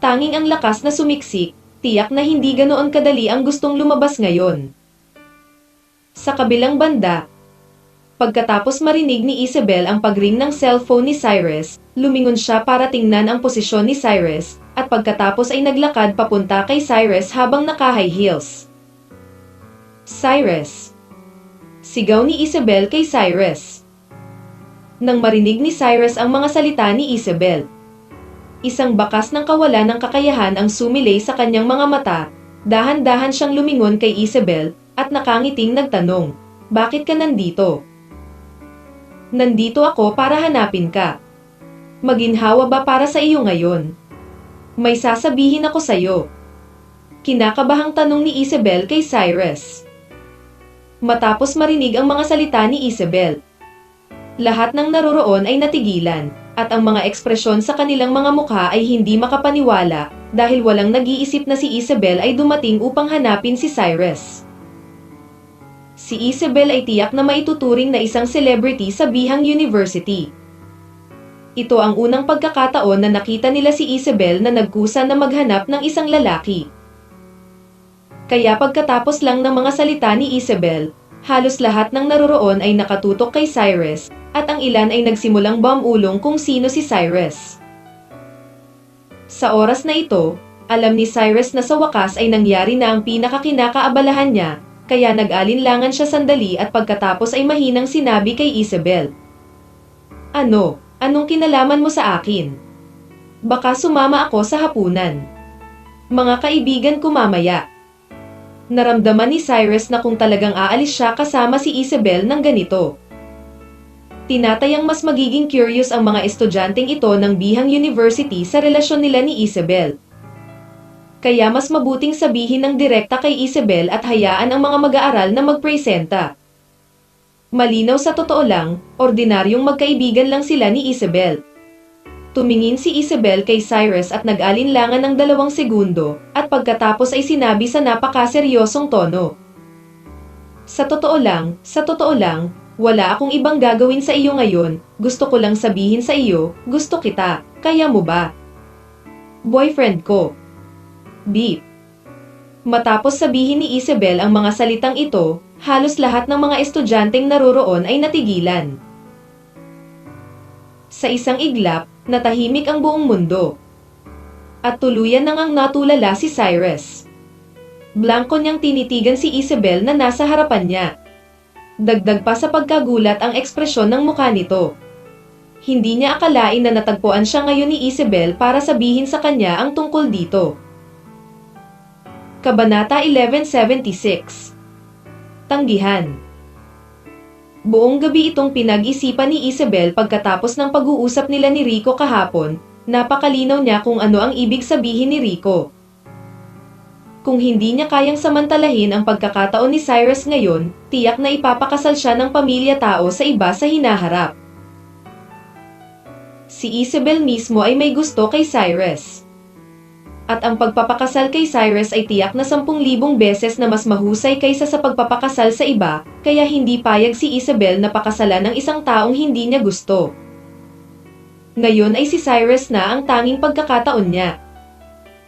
Tanging ang lakas na sumiksik, tiyak na hindi ganoon kadali ang gustong lumabas ngayon. Sa kabilang banda, pagkatapos marinig ni Isabel ang pagring ng cellphone ni Cyrus, lumingon siya para tingnan ang posisyon ni Cyrus, at pagkatapos ay naglakad papunta kay Cyrus habang naka-high heels. Cyrus! Sigaw ni Isabel kay Cyrus. Nang marinig ni Cyrus ang mga salita ni Isabel, isang bakas ng kawalan ng kakayahan ang sumilay sa kanyang mga mata, dahan-dahan siyang lumingon kay Isabel, at nakangiting nagtanong, bakit ka nandito? Nandito ako para hanapin ka. Maginhawa ba para sa iyo ngayon? May sasabihin ako sa iyo. Kinakabahang tanong ni Isabel kay Cyrus. Matapos marinig ang mga salita ni Isabel, lahat ng naroroon ay natigilan, at ang mga ekspresyon sa kanilang mga mukha ay hindi makapaniwala, dahil walang nag-iisip na si Isabel ay dumating upang hanapin si Cyrus. Si Isabel ay tiyak na maituturing na isang celebrity sa Bihang University. Ito ang unang pagkakataon na nakita nila si Isabel na nagkusa na maghanap ng isang lalaki. Kaya pagkatapos lang ng mga salita ni Isabel, halos lahat ng naroroon ay nakatutok kay Cyrus, at ang ilan ay nagsimulang bumulong kung sino si Cyrus. Sa oras na ito, alam ni Cyrus na sa wakas ay nangyari na ang pinakakinakaabalahan niya, kaya nag-alinlangan siya sandali at pagkatapos ay mahinang sinabi kay Isabel. Ano? Anong kinalaman mo sa akin? Baka sumama ako sa hapunan. Mga kaibigan ko mamaya. Naramdaman ni Cyrus na kung talagang aalis siya kasama si Isabel ng ganito. Tinatayang mas magiging curious ang mga estudyanteng ito ng Bihang University sa relasyon nila ni Isabel. Kaya mas mabuting sabihin ng direkta kay Isabel at hayaan ang mga mag-aaral na magpresenta. Malinaw sa totoo lang, ordinaryong magkaibigan lang sila ni Isabel. Tumingin si Isabel kay Cyrus at nag-alinlangan ng 2 segundo, at pagkatapos ay sinabi sa napakaseryosong tono. Sa totoo lang, wala akong ibang gagawin sa iyo ngayon, gusto ko lang sabihin sa iyo, gusto kita, kaya mo ba? Boyfriend ko. Beep. Matapos sabihin ni Isabel ang mga salitang ito, halos lahat ng mga estudyanteng naroroon ay natigilan. Sa isang iglap, natahimik ang buong mundo. At tuluyan nang ang natulala si Cyrus. Blanko niyang tinitigan si Isabel na nasa harapan niya. Dagdag pa sa pagkagulat ang ekspresyon ng mukha nito. Hindi niya akalain na natagpuan siya ngayon ni Isabel para sabihin sa kanya ang tungkol dito. Kabanata 1176. Tanggihan. Buong gabi itong pinag-isipan ni Isabel pagkatapos ng pag-uusap nila ni Rico kahapon, napakalinaw niya kung ano ang ibig sabihin ni Rico. Kung hindi niya kayang samantalahin ang pagkakataon ni Cyrus ngayon, tiyak na ipapakasal siya ng pamilya-tao sa iba sa hinaharap. Si Isabel mismo ay may gusto kay Cyrus. At ang pagpapakasal kay Cyrus ay tiyak na 10,000 beses na mas mahusay kaysa sa pagpapakasal sa iba, kaya hindi payag si Isabel na pakasalan ng isang taong hindi niya gusto. Ngayon ay si Cyrus na ang tanging pagkakataon niya.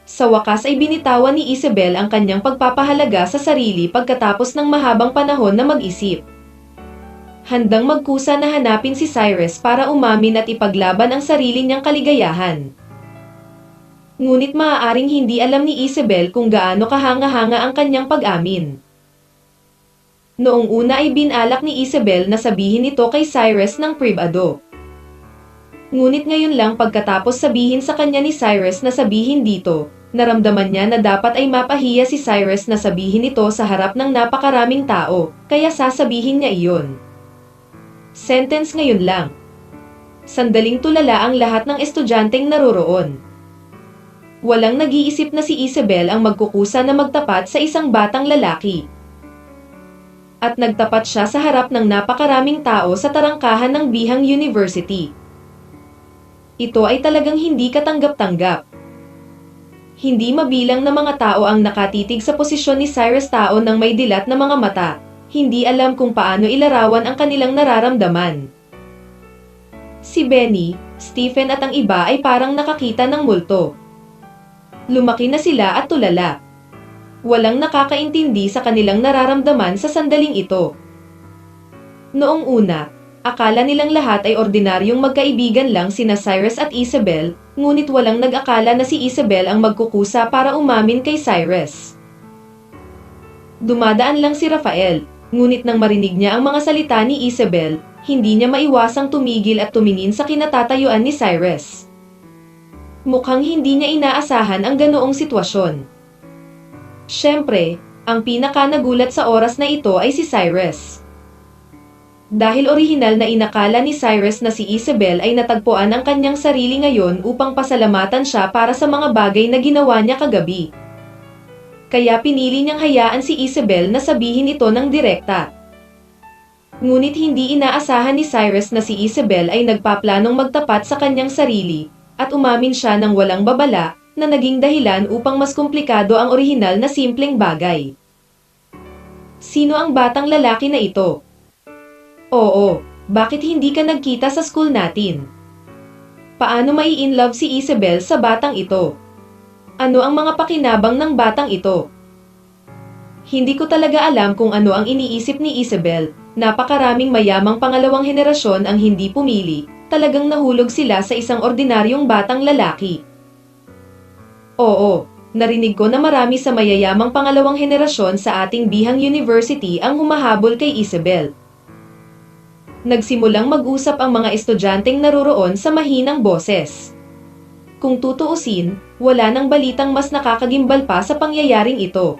Sa wakas ay binitawan ni Isabel ang kanyang pagpapahalaga sa sarili pagkatapos ng mahabang panahon na mag-isip. Handang magkusa na hanapin si Cyrus para umamin at ipaglaban ang sarili niyang kaligayahan. Ngunit maaaring hindi alam ni Isabel kung gaano kahanga-hanga ang kanyang pag-amin. Noong una ay binalak ni Isabel na sabihin ito kay Cyrus ng pribado. Ngunit ngayon lang pagkatapos sabihin sa kanya ni Cyrus na sabihin dito, naramdaman niya na dapat ay mapahiya si Cyrus na sabihin ito sa harap ng napakaraming tao, kaya sasabihin niya iyon. Sentence ngayon lang. Sandaling tulala ang lahat ng estudyanteng naroroon. Walang nag-iisip na si Isabel ang magkukusa na magtapat sa isang batang lalaki. At nagtapat siya sa harap ng napakaraming tao sa tarangkahan ng Bihang University. Ito ay talagang hindi katanggap-tanggap. Hindi mabilang na mga tao ang nakatitig sa posisyon ni Cyrus, tao ng may dilat na mga mata, hindi alam kung paano ilarawan ang kanilang nararamdaman. Si Benny, Stephen at ang iba ay parang nakakita ng multo. Lumaki na sila at tulala. Walang nakakaintindi sa kanilang nararamdaman sa sandaling ito. Noong una, akala nilang lahat ay ordinaryong magkaibigan lang sina Cyrus at Isabel, ngunit walang nag-akala na si Isabel ang magkukusa para umamin kay Cyrus. Dumadaan lang si Rafael, ngunit nang marinig niya ang mga salita ni Isabel, hindi niya maiwasang tumigil at tumingin sa kinatatayuan ni Cyrus. Mukhang hindi niya inaasahan ang ganoong sitwasyon. Siyempre, ang pinaka-nagulat sa oras na ito ay si Cyrus. Dahil orihinal na inakala ni Cyrus na si Isabel ay natagpuan ang kanyang sarili ngayon upang pasalamatan siya para sa mga bagay na ginawa niya kagabi. Kaya pinili niyang hayaan si Isabel na sabihin ito ng direkta. Ngunit hindi inaasahan ni Cyrus na si Isabel ay nagpaplanong magtapat sa kanyang sarili, at umamin siya ng walang babala na naging dahilan upang mas komplikado ang orihinal na simpleng bagay. Sino ang batang lalaki na ito? Oo, bakit hindi ka nagkita sa school natin? Paano mai-inlove si Isabel sa batang ito? Ano ang mga pakinabang ng batang ito? Hindi ko talaga alam kung ano ang iniisip ni Isabel. Napakaraming mayamang pangalawang henerasyon ang hindi pumili, talagang nahulog sila sa isang ordinaryong batang lalaki. Oo, narinig ko na marami sa mayayamang pangalawang henerasyon sa ating Bihang University ang humahabol kay Isabel. Nagsimulang mag-usap ang mga estudyanteng naroroon sa mahinang boses. Kung tutuusin, wala nang balitang mas nakakagimbal pa sa pangyayaring ito.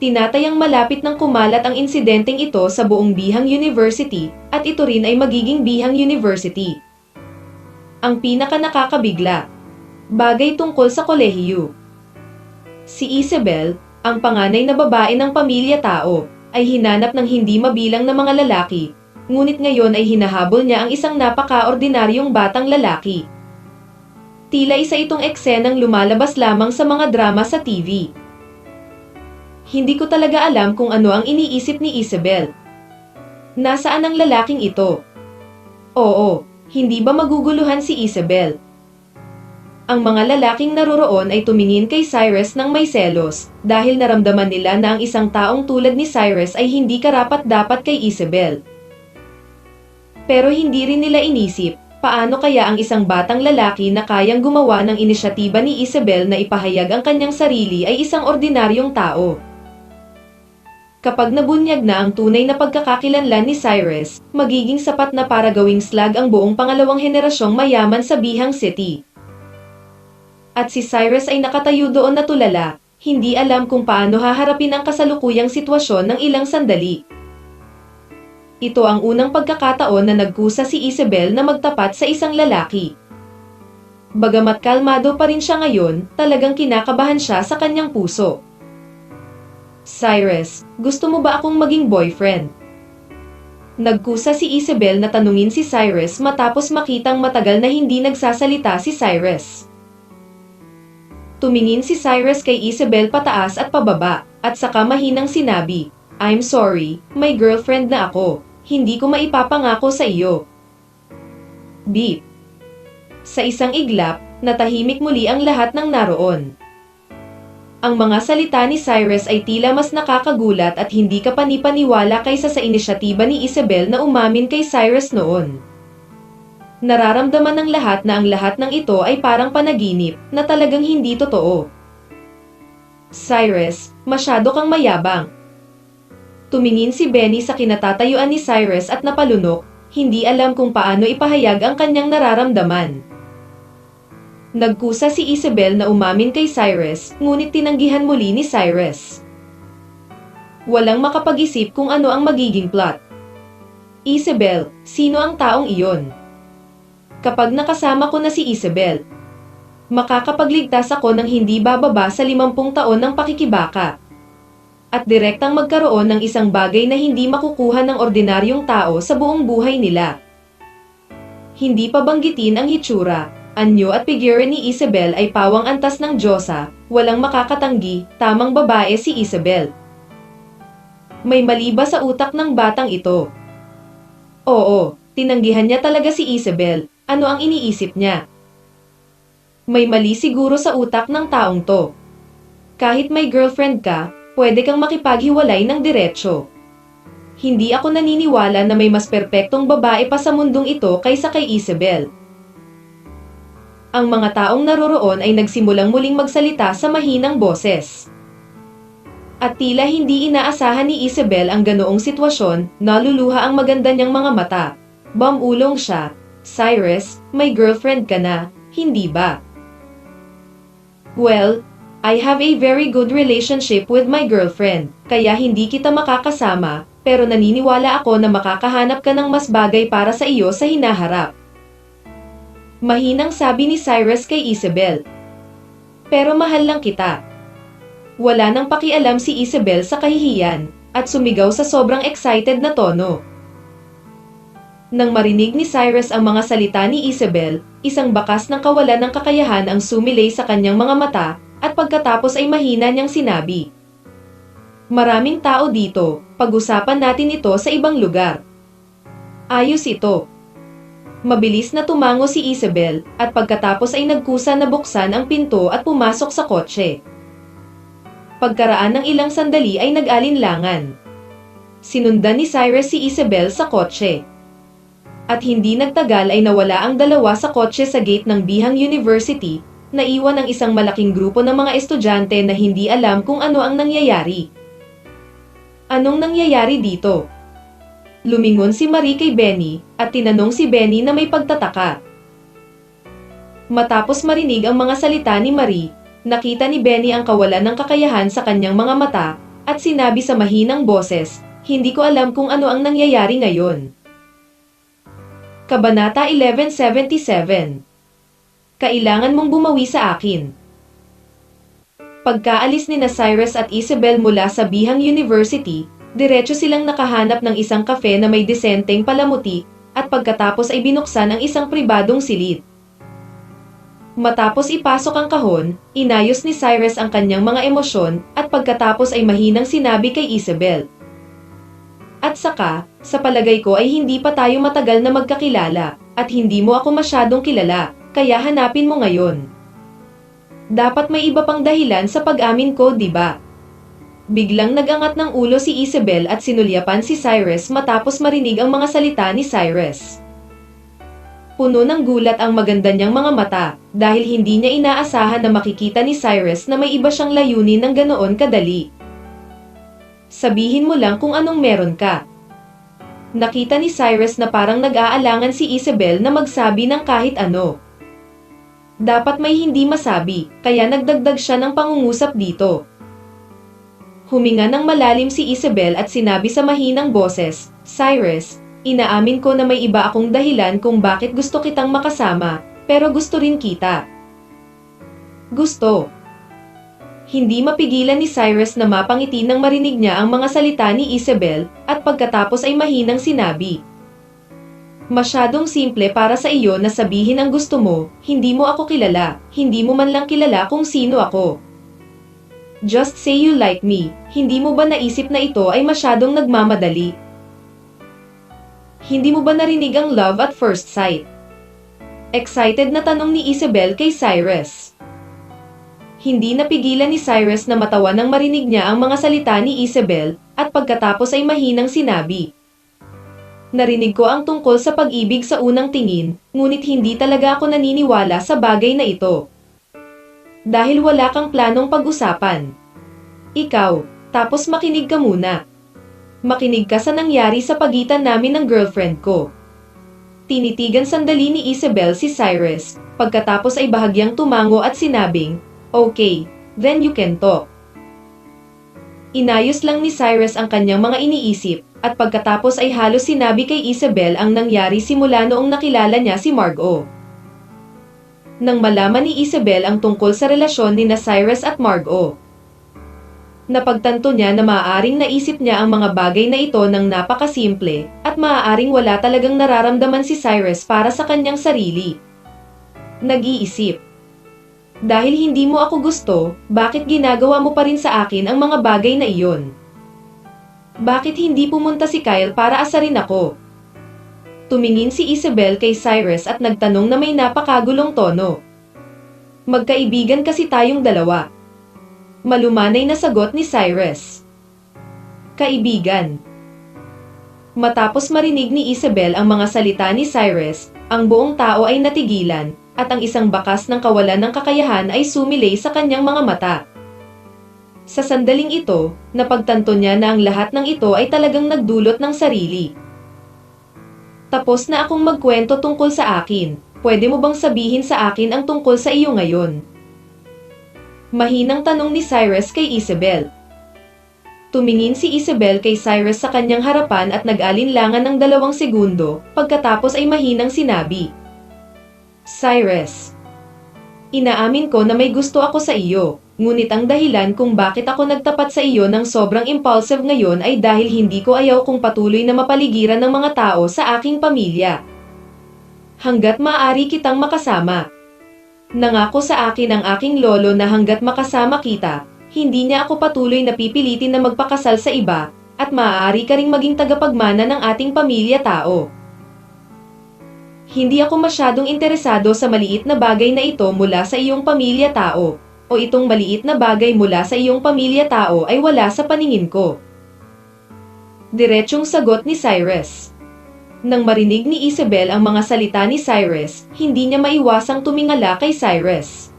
Tinatayang malapit ng kumalat ang insidenteng ito sa buong Bihang University, at ito rin ay magiging Bihang University. Ang pinaka-nakakabigla, bagay tungkol sa kolehiyo. Si Isabel, ang panganay na babae ng pamilya tao, ay hinanap ng hindi mabilang na mga lalaki, ngunit ngayon ay hinahabol niya ang isang napaka-ordinaryong batang lalaki. Tila isa itong eksenang lumalabas lamang sa mga drama sa TV. Hindi ko talaga alam kung ano ang iniisip ni Isabel. Nasaan ang lalaking ito? Oo, hindi ba maguguluhan si Isabel? Ang mga lalaking naroroon ay tumingin kay Cyrus ng may selos, dahil naramdaman nila na ang isang taong tulad ni Cyrus ay hindi karapat-dapat kay Isabel. Pero hindi rin nila inisip, paano kaya ang isang batang lalaki na kayang gumawa ng inisyatiba ni Isabel na ipahayag ang kanyang sarili ay isang ordinaryong tao? Kapag nabunyag na ang tunay na pagkakakilanlan ni Cyrus, magiging sapat na para gawing slag ang buong pangalawang henerasyong mayaman sa Bihang City. At si Cyrus ay nakatayo doon na tulala, hindi alam kung paano haharapin ang kasalukuyang sitwasyon ng ilang sandali. Ito ang unang pagkakataon na nagkusa si Isabel na magtapat sa isang lalaki. Bagamat kalmado pa rin siya ngayon, talagang kinakabahan siya sa kanyang puso. Cyrus, gusto mo ba akong maging boyfriend? Nagkusa si Isabel na tanungin si Cyrus matapos makitang matagal na hindi nagsasalita si Cyrus. Tumingin si Cyrus kay Isabel pataas at pababa, at saka mahinang sinabi, "I'm sorry, may girlfriend na ako. Hindi ko maipapangako sa iyo." Beep. Sa isang iglap, natahimik muli ang lahat ng naroon. Ang mga salita ni Cyrus ay tila mas nakakagulat at hindi ka panipaniwala kaysa sa inisyatiba ni Isabel na umamin kay Cyrus noon. Nararamdaman ng lahat na ang lahat ng ito ay parang panaginip na talagang hindi totoo. "Cyrus, masyado kang mayabang." Tumingin si Benny sa kinatatayuan ni Cyrus at napalunok, hindi alam kung paano ipahayag ang kanyang nararamdaman. Nagkusa si Isabel na umamin kay Cyrus, ngunit tinanggihan muli ni Cyrus. Walang makapag-isip kung ano ang magiging plot. "Isabel, sino ang taong iyon? Kapag nakasama ko na si Isabel, makakapagligtas ako ng hindi bababa sa 50 taon ng pakikibaka. At direktang magkaroon ng isang bagay na hindi makukuha ng ordinaryong tao sa buong buhay nila." Hindi pa banggitin ang hitsura, anyo at figure ni Isabel ay pawang antas ng Diyosa, walang makakatanggi, tamang babae si Isabel. May mali ba sa utak ng batang ito? Oo, tinanggihan niya talaga si Isabel. Ano ang iniisip niya? May mali siguro sa utak ng taong to. Kahit may girlfriend ka, pwede kang makipaghiwalay ng diretsyo. Hindi ako naniniwala na may mas perpektong babae pa sa mundong ito kaysa kay Isabel. Ang mga taong naroroon ay nagsimulang muling magsalita sa mahinang boses. At tila hindi inaasahan ni Isabel ang ganoong sitwasyon, naluluha ang maganda niyang mga mata. Bamulong siya. "Cyrus, may girlfriend ka na, hindi ba?" "Well, I have a very good relationship with my girlfriend, kaya hindi kita makakasama, pero naniniwala ako na makakahanap ka ng mas bagay para sa iyo sa hinaharap." Mahinang sabi ni Cyrus kay Isabel. "Pero mahal lang kita." Wala nang pakialam si Isabel sa kahihiyan, at sumigaw sa sobrang excited na tono. Nang marinig ni Cyrus ang mga salita ni Isabel, isang bakas ng kawalan ng kakayahan ang sumilay sa kanyang mga mata, at pagkatapos ay mahina niyang sinabi, "Maraming tao dito, pag-usapan natin ito sa ibang lugar." Ayos ito. Mabilis na tumango si Isabel, at pagkatapos ay nagkusa na buksan ang pinto at pumasok sa kotse. Pagkaraan ng ilang sandali ay nag-alinlangan. Sinundan ni Cyrus si Isabel sa kotse. At hindi nagtagal ay nawala ang dalawa sa kotse sa gate ng Bihang University, naiwan ang isang malaking grupo ng mga estudyante na hindi alam kung ano ang nangyayari. "Anong nangyayari dito?" Lumingon si Marie kay Benny, at tinanong si Benny na may pagtataka. Matapos marinig ang mga salita ni Marie, nakita ni Benny ang kawalan ng kakayahan sa kanyang mga mata, at sinabi sa mahinang boses, "Hindi ko alam kung ano ang nangyayari ngayon." Kabanata 1177. Kailangan mong bumawi sa akin. Pagkaalis ni Cyrus at Isabel mula sa Bihang University, diretso silang nakahanap ng isang kafe na may disenteng palamuti, at pagkatapos ay binuksan ang isang pribadong silid. Matapos ipasok ang kahon, inayos ni Cyrus ang kanyang mga emosyon, at pagkatapos ay mahinang sinabi kay Isabel, "At saka, sa palagay ko ay hindi pa tayo matagal na magkakilala, at hindi mo ako masyadong kilala, kaya hanapin mo ngayon. Dapat may iba pang dahilan sa pag-amin ko, di ba?" Biglang nagangat ng ulo si Isabel at sinulyapan si Cyrus matapos marinig ang mga salita ni Cyrus. Puno ng gulat ang maganda niyang mga mata, dahil hindi niya inaasahan na makikita ni Cyrus na may iba siyang layunin ng ganoon kadali. "Sabihin mo lang kung anong meron ka." Nakita ni Cyrus na parang nag-aalangan si Isabel na magsabi ng kahit ano. Dapat may hindi masabi, kaya nagdagdag siya ng pangungusap dito. Huminga ng malalim si Isabel at sinabi sa mahinang boses, "Cyrus, inaamin ko na may iba akong dahilan kung bakit gusto kitang makasama, pero gusto rin kita." Gusto. Hindi mapigilan ni Cyrus na mapangiti nang marinig niya ang mga salita ni Isabel, at pagkatapos ay mahinang sinabi, Masyadong simple para sa iyo na sabihin ang gusto mo, hindi mo ako kilala, hindi mo man lang kilala kung sino ako. Just say you like me, hindi mo ba naisip na ito ay masyadong nagmamadali? Hindi mo ba narinig ang love at first sight? Excited na tanong ni Isabel kay Cyrus. Hindi napigilan ni Cyrus na matawa nang marinig niya ang mga salita ni Isabel, at pagkatapos ay mahinang sinabi. Narinig ko ang tungkol sa pag-ibig sa unang tingin, ngunit hindi talaga ako naniniwala sa bagay na ito. Dahil wala kang planong pag-usapan. Ikaw, tapos makinig ka muna. Makinig ka sa nangyari sa pagitan namin ng girlfriend ko. Tinitigan sandali ni Isabel si Cyrus, pagkatapos ay bahagyang tumango at sinabing, "Okay, then you can talk." Inayos lang ni Cyrus ang kanyang mga iniisip, at pagkatapos ay halos sinabi kay Isabel ang nangyari simula noong nakilala niya si Margot. Nang malaman ni Isabel ang tungkol sa relasyon ni Cyrus at Margot, napagtanto niya na maaaring naisip niya ang mga bagay na ito ng napakasimple, at maaaring wala talagang nararamdaman si Cyrus para sa kanyang sarili. Nag-iisip. Dahil hindi mo ako gusto, bakit ginagawa mo pa rin sa akin ang mga bagay na iyon? Bakit hindi pumunta si Kyle para asarin ako? Tumingin si Isabel kay Cyrus at nagtanong na may napakagulong tono. Magkaibigan kasi tayong dalawa. Malumanay na sagot ni Cyrus. Kaibigan. Matapos marinig ni Isabel ang mga salita ni Cyrus, ang buong tao ay natigilan, at ang isang bakas ng kawalan ng kakayahan ay sumilay sa kanyang mga mata. Sa sandaling ito, napagtanto niya na ang lahat ng ito ay talagang nagdulot ng sarili. Tapos na akong magkwento tungkol sa akin, pwede mo bang sabihin sa akin ang tungkol sa iyo ngayon? Mahinang tanong ni Cyrus kay Isabel. Tumingin si Isabel kay Cyrus sa kanyang harapan at nag-alinlangan ng 2 segundo, pagkatapos ay mahinang sinabi. Cyrus, inaamin ko na may gusto ako sa iyo, ngunit ang dahilan kung bakit ako nagtapat sa iyo ng sobrang impulsive ngayon ay dahil hindi ko ayaw kung patuloy na mapaligiran ng mga tao sa aking pamilya. Hanggat maaari kitang makasama. Nangako sa akin ang aking lolo na hanggat makasama kita, hindi niya ako patuloy na pipilitin na magpakasal sa iba, at maaari ka ring maging tagapagmana ng ating pamilya tao. Hindi ako masyadong interesado sa maliit na bagay na ito mula sa iyong pamilya tao, o itong maliit na bagay mula sa iyong pamilya tao ay wala sa paningin ko. Diretsyong sagot ni Cyrus. Nang marinig ni Isabel ang mga salita ni Cyrus, hindi niya maiwasang tumingala kay Cyrus.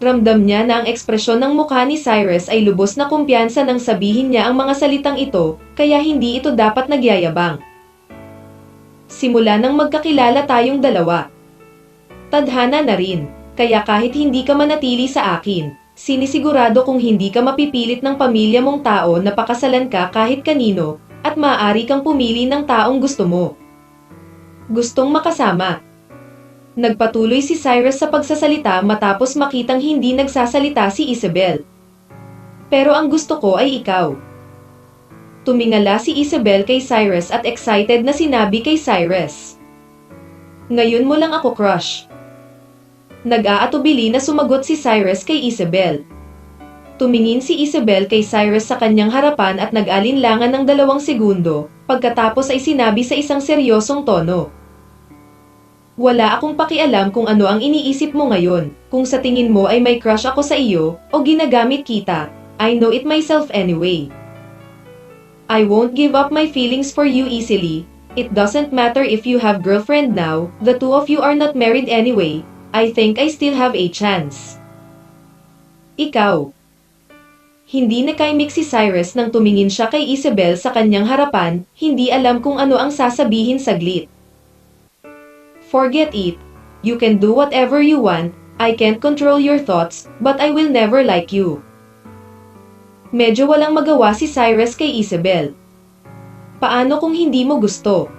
Ramdam niya na ang ekspresyon ng mukha ni Cyrus ay lubos na kumpiyansa nang sabihin niya ang mga salitang ito, kaya hindi ito dapat nagyayabang. Simula nang magkakilala tayong dalawa. Tadhana na rin, kaya kahit hindi ka manatili sa akin, sinisigurado kung hindi ka mapipilit ng pamilya mong tao na pakasalan ka kahit kanino, at maaari kang pumili ng taong gusto mo. Gustong makasama. Nagpatuloy si Cyrus sa pagsasalita matapos makitang hindi nagsasalita si Isabel. Pero ang gusto ko ay ikaw. Tumingala si Isabel kay Cyrus at excited na sinabi kay Cyrus. Ngayon mo lang ako crush. Nag-aatubili na sumagot si Cyrus kay Isabel. Tumingin si Isabel kay Cyrus sa kanyang harapan at nag-alinlangan ng 2 segundo, pagkatapos ay sinabi sa isang seryosong tono. Wala akong pakialam kung ano ang iniisip mo ngayon, kung sa tingin mo ay may crush ako sa iyo, o ginagamit kita, I know it myself anyway. I won't give up my feelings for you easily. It doesn't matter if you have girlfriend now, the two of you are not married anyway, I think I still have a chance. Ikaw. Hindi nakaimik si Cyrus nang tumingin siya kay Isabel sa kanyang harapan, hindi alam kung ano ang sasabihin saglit. Forget it. You can do whatever you want, I can't control your thoughts, but I will never like you. Medyo walang magawa si Cyrus kay Isabel. Paano kung hindi mo gusto?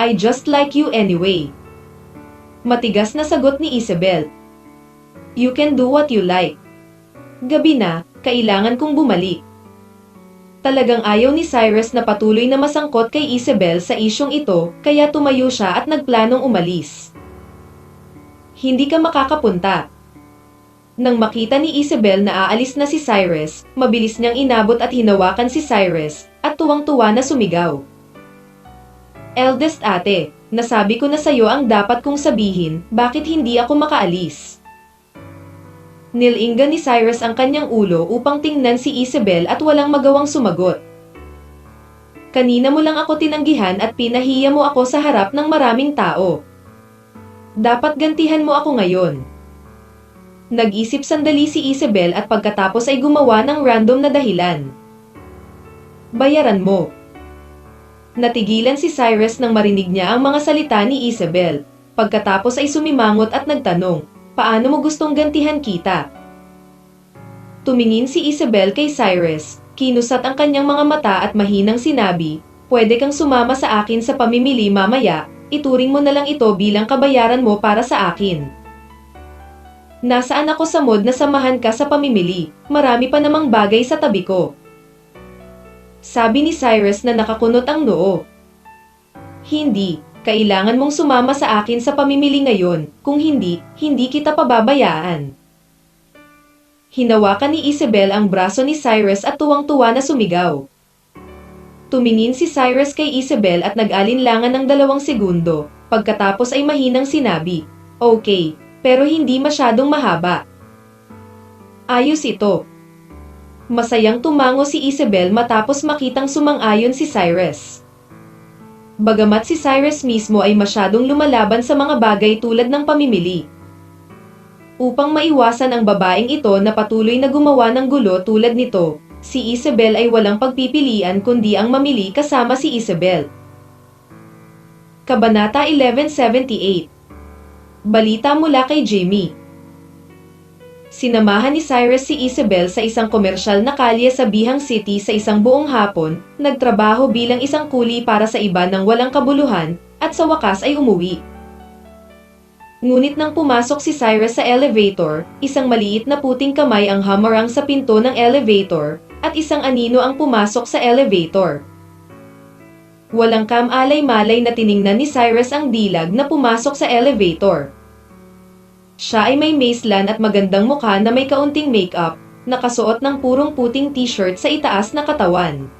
I just like you anyway. Matigas na sagot ni Isabel. You can do what you like. Gabi na, kailangan kong bumalik. Talagang ayaw ni Cyrus na patuloy na masangkot kay Isabel sa isyong ito, kaya tumayo siya at nagplanong umalis. Hindi ka makakapunta. Nang makita ni Isabel na aalis na si Cyrus, mabilis niyang inabot at hinawakan si Cyrus, at tuwang-tuwa na sumigaw. Eldest ate, nasabi ko na sa'yo ang dapat kong sabihin, bakit hindi ako makaalis? Nilinggan ni Cyrus ang kanyang ulo upang tingnan si Isabel at walang magawang sumagot. Kanina mo lang ako tinanggihan at pinahiya mo ako sa harap ng maraming tao. Dapat gantihan mo ako ngayon. Nag-isip sandali si Isabel at pagkatapos ay gumawa ng random na dahilan. Bayaran mo. Natigilan si Cyrus nang marinig niya ang mga salita ni Isabel. Pagkatapos ay sumimangot at nagtanong, paano mo gustong gantihan kita? Tumingin si Isabel kay Cyrus, kinusat ang kanyang mga mata at mahinang sinabi, pwede kang sumama sa akin sa pamimili mamaya, ituring mo na lang ito bilang kabayaran mo para sa akin. Nasaan ako sa mood na samahan ka sa pamimili, marami pa namang bagay sa tabi ko. Sabi ni Cyrus na nakakunot ang noo. Hindi, kailangan mong sumama sa akin sa pamimili ngayon, kung hindi, hindi kita pababayaan. Hinawakan ni Isabel ang braso ni Cyrus at tuwang-tuwa na sumigaw. Tumingin si Cyrus kay Isabel at nag-alinlangan ng 2 segundo, pagkatapos ay mahinang sinabi, okay, pero hindi masyadong mahaba. Ayos ito. Masayang tumango si Isabel matapos makitang sumang-ayon si Cyrus. Bagamat si Cyrus mismo ay masyadong lumalaban sa mga bagay tulad ng pamimili. Upang maiwasan ang babaeng ito na patuloy na gumawa ng gulo tulad nito, si Isabel ay walang pagpipilian kundi ang mamili kasama si Isabel. Kabanata 1178. Balita mula kay Jimmy. Sinamahan ni Cyrus si Isabel sa isang komersyal na kalye sa Bihang City sa isang buong hapon, nagtrabaho bilang isang kuli para sa iba ng walang kabuluhan, at sa wakas ay umuwi. Ngunit nang pumasok si Cyrus sa elevator, isang maliit na puting kamay ang hamarang sa pinto ng elevator, at isang anino ang pumasok sa elevator. Walang kamalay-malay na tiningnan ni Cyrus ang dilag na pumasok sa elevator. Siya ay may maselan at magandang mukha na may kaunting makeup, nakasuot ng purong puting t-shirt sa itaas na katawan.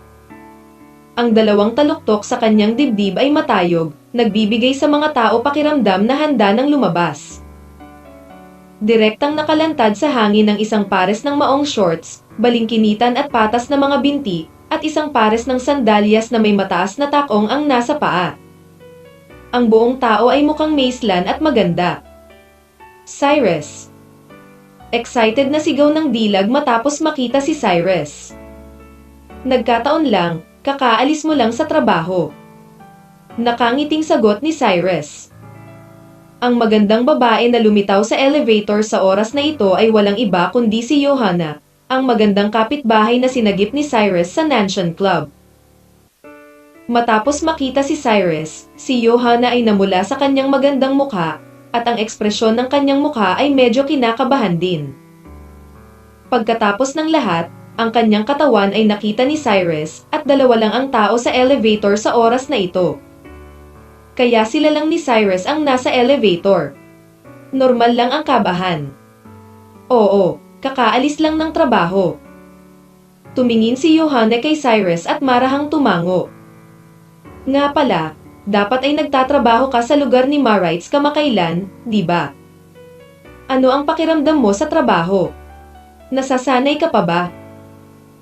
Ang 2 taluktok sa kanyang dibdib ay matayog, nagbibigay sa mga tao pakiramdam na handa ng lumabas. Direktang nakalantad sa hangin ng isang pares ng maong shorts, balingkinitan at patas na mga binti, at isang pares ng sandalyas na may mataas na takong ang nasa paa. Ang buong tao ay mukhang maselan at maganda. Cyrus. Excited na sigaw ng dilag matapos makita si Cyrus. Nagkataon lang, kakaalis mo lang sa trabaho. Nakangiting sagot ni Cyrus. Ang magandang babae na lumitaw sa elevator sa oras na ito ay walang iba kundi si Johanna, ang magandang kapitbahay na sinagip ni Cyrus sa Nansion Club. Matapos makita si Cyrus, si Johanna ay namula sa kanyang magandang mukha, at ang ekspresyon ng kanyang mukha ay medyo kinakabahan din. Pagkatapos ng lahat, ang kanyang katawan ay nakita ni Cyrus at 2 lang ang tao sa elevator sa oras na ito. Kaya sila lang ni Cyrus ang nasa elevator. Normal lang ang kabahan. Oo, kakaalis lang ng trabaho. Tumingin si Johanna kay Cyrus at marahang tumango. Nga pala, dapat ay nagtatrabaho ka sa lugar ni Marites kamakailan, di ba? Ano ang pakiramdam mo sa trabaho? Nasasanay ka pa ba?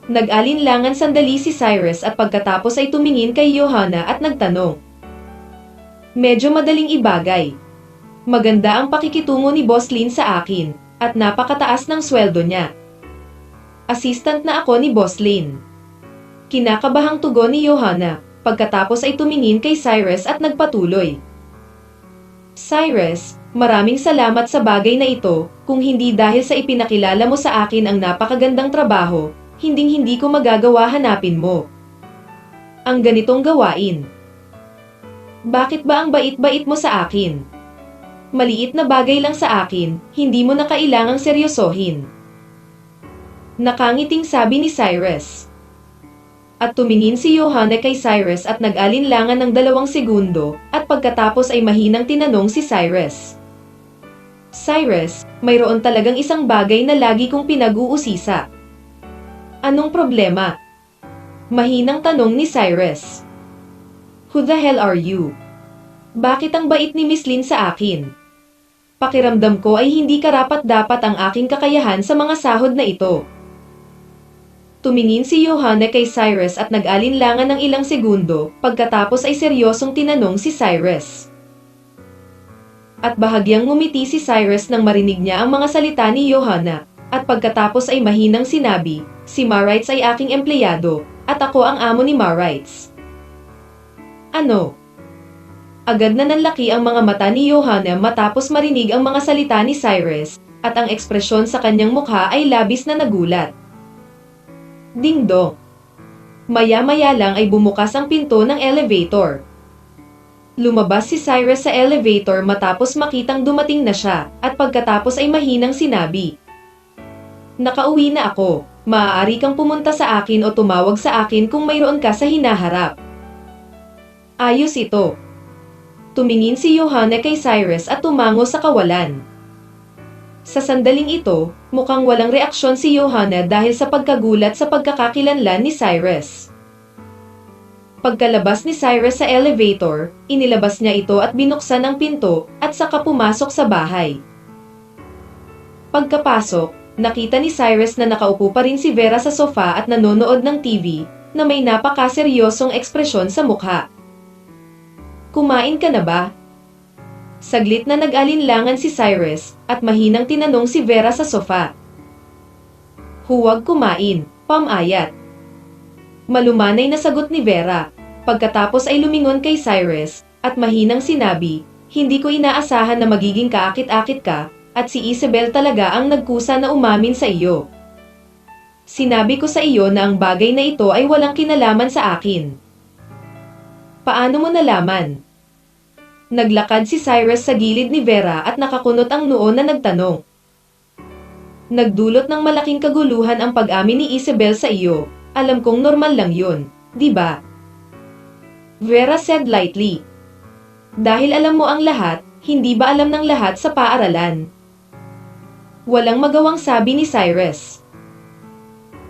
Nag-alinlangan sandali si Cyrus at pagkatapos ay tumingin kay Johanna at nagtanong. Medyo madaling ibagay. Maganda ang pakikitungo ni Boss Lin sa akin, at napakataas ng sweldo niya. Assistant na ako ni Boss Lin. Kinakabahang tugon ni Johanna, pagkatapos ay tumingin kay Cyrus at nagpatuloy. Cyrus, maraming salamat sa bagay na ito, kung hindi dahil sa ipinakilala mo sa akin ang napakagandang trabaho, hinding-hindi ko magagawa hanapin mo ang ganitong gawain. Bakit ba ang bait-bait mo sa akin? Maliit na bagay lang sa akin, hindi mo na kailangang seryosohin. Nakangiting sabi ni Cyrus. At tumingin si Johanna kay Cyrus at nag-alinlangan ng 2 segundo, at pagkatapos ay mahinang tinanong si Cyrus. Cyrus, mayroon talagang isang bagay na lagi kong pinag-uusisa. Anong problema? Mahinang tanong ni Cyrus. Who the hell are you? Bakit ang bait ni Miss Lin sa akin? Pakiramdam ko ay hindi karapat-dapat ang aking kakayahan sa mga sahod na ito. Tumingin si Johanna kay Cyrus at nag-alinlangan ng ilang segundo, pagkatapos ay seryosong tinanong si Cyrus. At bahagyang ngumiti si Cyrus nang marinig niya ang mga salita ni Johanna, at pagkatapos ay mahinang sinabi, si Marites ay aking empleyado, at ako ang amo ni Marites. Ano? Agad na nanlaki ang mga mata ni Johanna matapos marinig ang mga salita ni Cyrus, at ang ekspresyon sa kanyang mukha ay labis na nagulat. Ding-dong. Maya-maya lang ay bumukas ang pinto ng elevator. Lumabas si Cyrus sa elevator matapos makitang dumating na siya, at pagkatapos ay mahinang sinabi. Nakauwi na ako, maaari kang pumunta sa akin o tumawag sa akin kung mayroon ka sa hinaharap. Ayos ito. Tumingin si Johanna kay Cyrus at tumango sa kawalan. Sa sandaling ito, mukhang walang reaksyon si Johanna dahil sa pagkagulat sa pagkakakilanlan ni Cyrus. Pagkalabas ni Cyrus sa elevator, inilabas niya ito at binuksan ang pinto at saka pumasok sa bahay. Pagkapasok, nakita ni Cyrus na nakaupo pa rin si Vera sa sofa at nanonood ng TV na may napakaseryosong ekspresyon sa mukha. Kumain ka na ba? Saglit na nag-alinlangan si Cyrus at mahinang tinanong si Vera sa sofa. Huwag kumain, pamayat. Malumanay na sagot ni Vera, pagkatapos ay lumingon kay Cyrus at mahinang sinabi, hindi ko inaasahan na magiging kaakit-akit ka at si Isabel talaga ang nagkusa na umamin sa iyo. Sinabi ko sa iyo na ang bagay na ito ay walang kinalaman sa akin. Paano mo nalaman? Naglakad si Cyrus sa gilid ni Vera at nakakunot ang noo na nagtanong. Nagdulot ng malaking kaguluhan ang pag-amin ni Isabel sa iyo. Alam kong normal lang yun, di ba? Vera said lightly. Dahil alam mo ang lahat, hindi ba alam ng lahat sa paaralan? Walang magawang sabi ni Cyrus.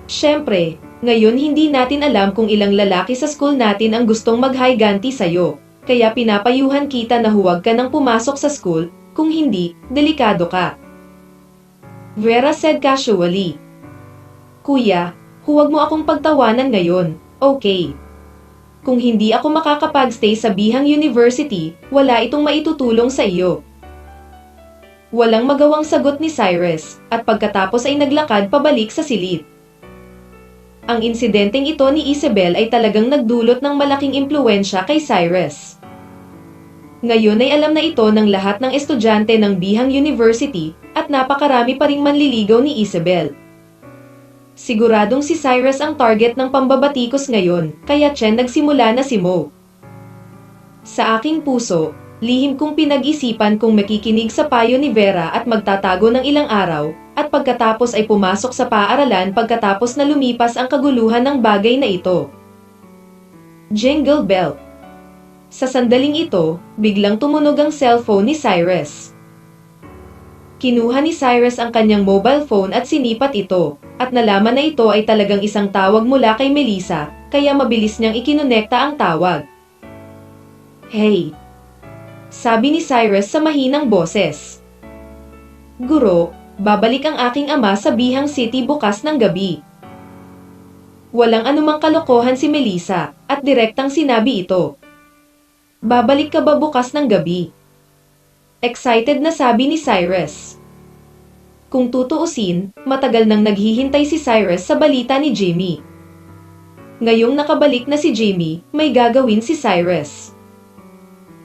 Siyempre, ngayon hindi natin alam kung ilang lalaki sa school natin ang gustong mag-higanti sa'yo. Kaya pinapayuhan kita na huwag ka nang pumasok sa school, kung hindi, delikado ka. Vera said casually. Kuya, huwag mo akong pagtawanan ngayon, okay? Kung hindi ako makakapag-stay sa Bihang University, wala itong maitutulong sa iyo. Walang magawang sagot ni Cyrus, at pagkatapos ay naglakad pabalik sa silid. Ang insidenteng ito ni Isabel ay talagang nagdulot ng malaking impluwensya kay Cyrus. Ngayon ay alam na ito ng lahat ng estudyante ng Bihang University at napakarami pa ring manliligaw ni Isabel. Siguradong si Cyrus ang target ng pambabatikos ngayon, kaya tiyan nagsimula na si Mo. Sa aking puso, lihim kong pinag-isipan kung makikinig sa payo ni Vera at magtatago ng ilang araw, at pagkatapos ay pumasok sa paaralan pagkatapos na lumipas ang kaguluhan ng bagay na ito. Jingle bell. Sa sandaling ito, biglang tumunog ang cellphone ni Cyrus. Kinuha ni Cyrus ang kanyang mobile phone at sinipat ito, at nalaman na ito ay talagang isang tawag mula kay Melissa, kaya mabilis niyang ikinonekta ang tawag. Hey! Sabi ni Cyrus sa mahinang boses. Guro, babalik ang aking ama sa Bihang City bukas ng gabi. Walang anumang kalokohan si Melissa, at direktang sinabi ito. Babalik ka ba bukas ng gabi? Excited na sabi ni Cyrus. Kung tutuusin, matagal nang naghihintay si Cyrus sa balita ni Jimmy. Ngayong nakabalik na si Jimmy, may gagawin si Cyrus.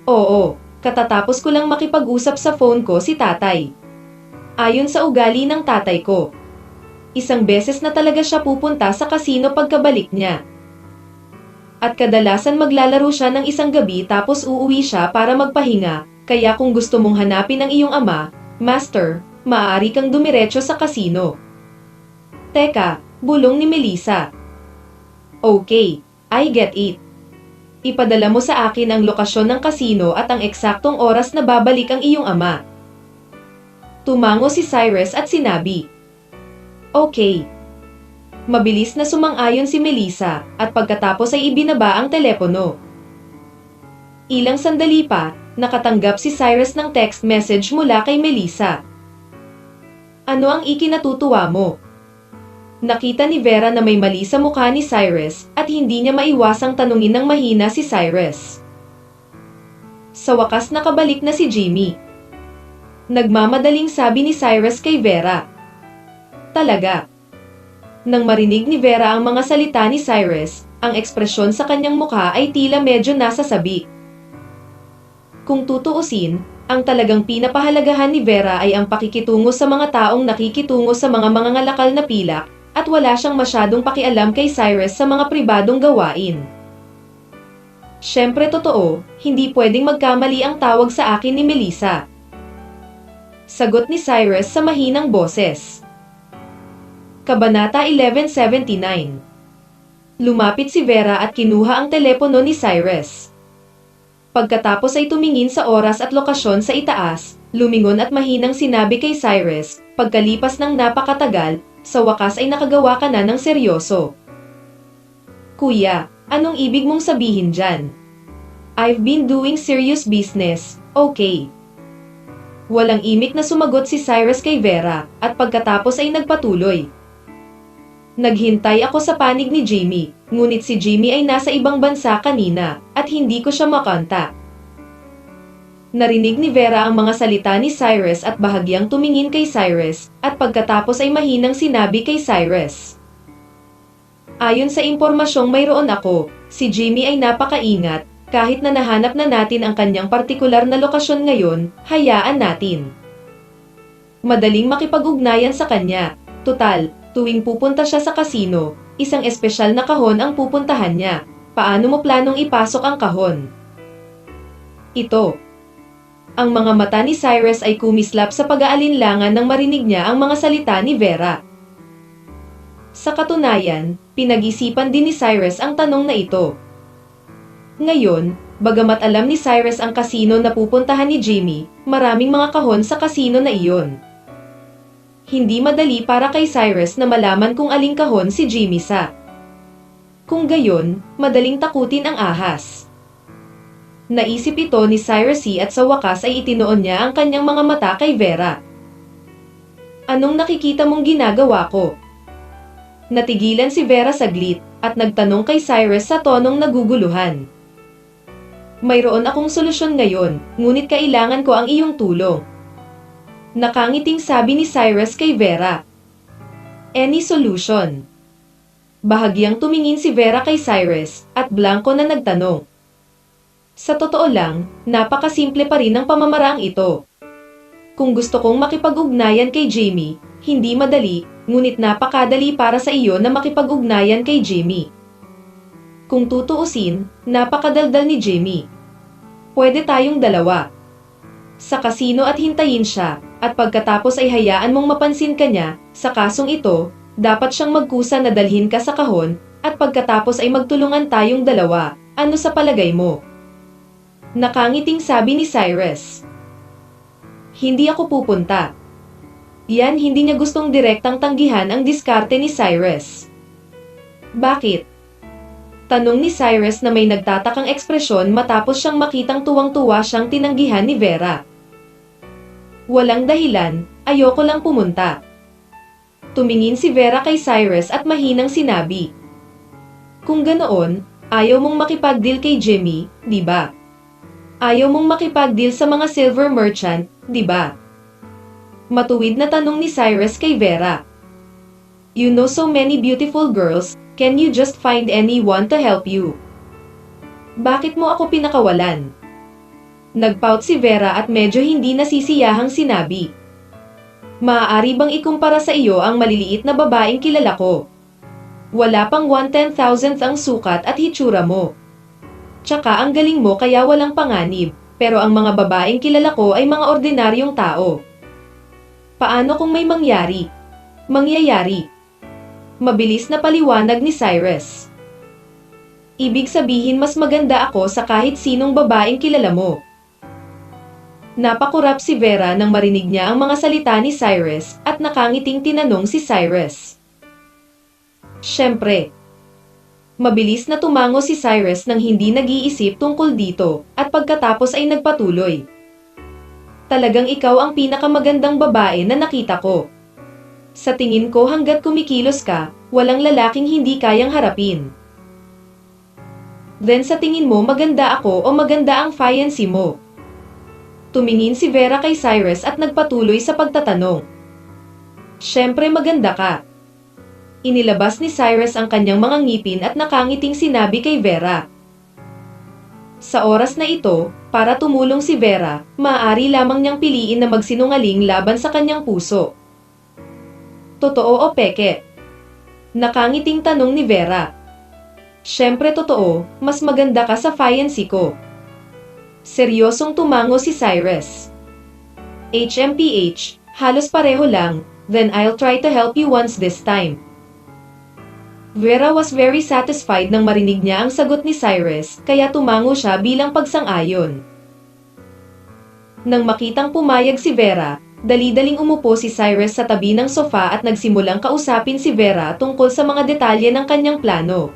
Oo, katatapos ko lang makipag-usap sa phone ko si tatay. Ayon sa ugali ng tatay ko. Isang beses na talaga siya pupunta sa casino pagkabalik niya. At kadalasan maglalaro siya ng isang gabi tapos uuwi siya para magpahinga, kaya kung gusto mong hanapin ang iyong ama, Master, maaari kang dumiretso sa casino. Teka, bulong ni Melissa. Okay, I get it. Ipadala mo sa akin ang lokasyon ng kasino at ang eksaktong oras na babalik ang iyong ama. Tumango si Cyrus at sinabi, Okay. Mabilis na sumang-ayon si Melissa at pagkatapos ay ibinaba ang telepono. Ilang sandali pa, nakatanggap si Cyrus ng text message mula kay Melissa. Ano ang ikinatutuwa mo? Nakita ni Vera na may mali sa mukha ni Cyrus at hindi niya maiwasang tanungin ng mahina si Cyrus. Sa wakas nakabalik na si Jimmy. Nagmamadaling sabi ni Cyrus kay Vera. Talaga. Nang marinig ni Vera ang mga salita ni Cyrus, ang ekspresyon sa kanyang mukha ay tila medyo nasasabi. Kung tutuusin, ang talagang pinapahalagahan ni Vera ay ang pakikitungo sa mga taong nakikitungo sa mga mangangalakal na pilak, at wala siyang masyadong pakialam kay Cyrus sa mga pribadong gawain. Siyempre totoo, hindi pwedeng magkamali ang tawag sa akin ni Melissa. Sagot ni Cyrus sa mahinang boses. Kabanata 1179. Lumapit si Vera at kinuha ang telepono ni Cyrus. Pagkatapos ay tumingin sa oras at lokasyon sa itaas, lumingon at mahinang sinabi kay Cyrus, pagkalipas ng napakatagal, sa wakas ay nakagawa ka na ng seryoso. Kuya, anong ibig mong sabihin dyan? I've been doing serious business, okay. Walang imik na sumagot si Cyrus kay Vera, at pagkatapos ay nagpatuloy. Naghintay ako sa panig ni Jimmy, ngunit si Jimmy ay nasa ibang bansa kanina, at hindi ko siya makontak. Narinig ni Vera ang mga salita ni Cyrus at bahagyang tumingin kay Cyrus, at pagkatapos ay mahinang sinabi kay Cyrus. Ayon sa impormasyong mayroon ako, si Jimmy ay napakaingat, kahit na nahanap na natin ang kanyang partikular na lokasyon ngayon, hayaan natin. Madaling makipag-ugnayan sa kanya, tutal, tuwing pupunta siya sa kasino, isang espesyal na kahon ang pupuntahan niya. Paano mo planong ipasok ang kahon? Ito. Ang mga mata ni Cyrus ay kumislap sa pag-aalinlangan nang marinig niya ang mga salita ni Vera. Sa katunayan, pinag-isipan din ni Cyrus ang tanong na ito. Ngayon, bagamat alam ni Cyrus ang kasino na pupuntahan ni Jimmy, maraming mga kahon sa kasino na iyon. Hindi madali para kay Cyrus na malaman kung aling kahon si Jimmy sa. Kung gayon, madaling takutin ang ahas. Naisip ito ni Cyrus at sa wakas ay itinoon niya ang kanyang mga mata kay Vera. Anong nakikita mong ginagawa ko? Natigilan si Vera saglit at nagtanong kay Cyrus sa tonong naguguluhan. Mayroon akong solusyon ngayon, ngunit kailangan ko ang iyong tulong. Nakangiting sabi ni Cyrus kay Vera. Any solution? Bahagyang tumingin si Vera kay Cyrus at blanko na nagtanong. Sa totoo lang, napakasimple pa rin ang pamamaraang ito. Kung gusto kong makipag-ugnayan kay Jimmy, hindi madali, ngunit napakadali para sa iyo na makipag-ugnayan kay Jimmy. Kung tutuusin, napakadaldal ni Jimmy. Pwede tayong dalawa. Sa kasino at hintayin siya, at pagkatapos ay hayaan mong mapansin ka niya, sa kasong ito, dapat siyang magkusa na dalhin ka sa kahon, at pagkatapos ay magtulungan tayong dalawa. Ano sa palagay mo? Nakangiting sabi ni Cyrus. Hindi ako pupunta. Yan hindi niya gustong direktang tanggihan ang diskarte ni Cyrus. Bakit? Tanong ni Cyrus na may nagtatakang ekspresyon matapos siyang makitang tuwang-tuwa siyang tinanggihan ni Vera. Walang dahilan, ayoko lang pumunta. Tumingin si Vera kay Cyrus at mahinang sinabi. Kung ganoon, ayaw mong makipag-deal kay Jimmy, di ba? Ayaw mong makipag-deal sa mga silver merchant, di ba? Matuwid na tanong ni Cyrus kay Vera. You know so many beautiful girls, can you just find anyone to help you? Bakit mo ako pinakawalan? Nagpout si Vera at medyo hindi nasisiyahang sinabi. Maaari bang ikumpara sa iyo ang maliliit na babaeng kilala ko? Wala pang 1/10,000th ang sukat at hitsura mo. Tsaka ang galing mo kaya walang panganib, pero ang mga babaeng kilala ko ay mga ordinaryong tao. Paano kung may mangyari? Mangyayari. Mabilis na paliwanag ni Cyrus. Ibig sabihin mas maganda ako sa kahit sinong babaeng kilala mo. Napakurap si Vera nang marinig niya ang mga salita ni Cyrus at nakangiting tinanong si Cyrus. Siyempre. Mabilis na tumango si Cyrus nang hindi nag-iisip tungkol dito at pagkatapos ay nagpatuloy. Talagang ikaw ang pinakamagandang babae na nakita ko. Sa tingin ko hanggat kumikilos ka, walang lalaking hindi kayang harapin. Then sa tingin mo maganda ako o maganda ang fiancé mo? Tumingin si Vera kay Cyrus at nagpatuloy sa pagtatanong. Siyempre maganda ka. Inilabas ni Cyrus ang kanyang mga ngipin at nakangiting sinabi kay Vera. Sa oras na ito, para tumulong si Vera, maaari lamang niyang piliin na magsinungaling laban sa kanyang puso. Totoo o peke? Nakangiting tanong ni Vera. Siyempre totoo, mas maganda ka sa fiancé ko. Seryosong tumango si Cyrus. HMPH, halos pareho lang, then I'll try to help you once this time. Vera was very satisfied nang marinig niya ang sagot ni Cyrus, kaya tumango siya bilang pagsang-ayon. Nang makitang pumayag si Vera, dali-daling umupo si Cyrus sa tabi ng sofa at nagsimulang kausapin si Vera tungkol sa mga detalye ng kanyang plano.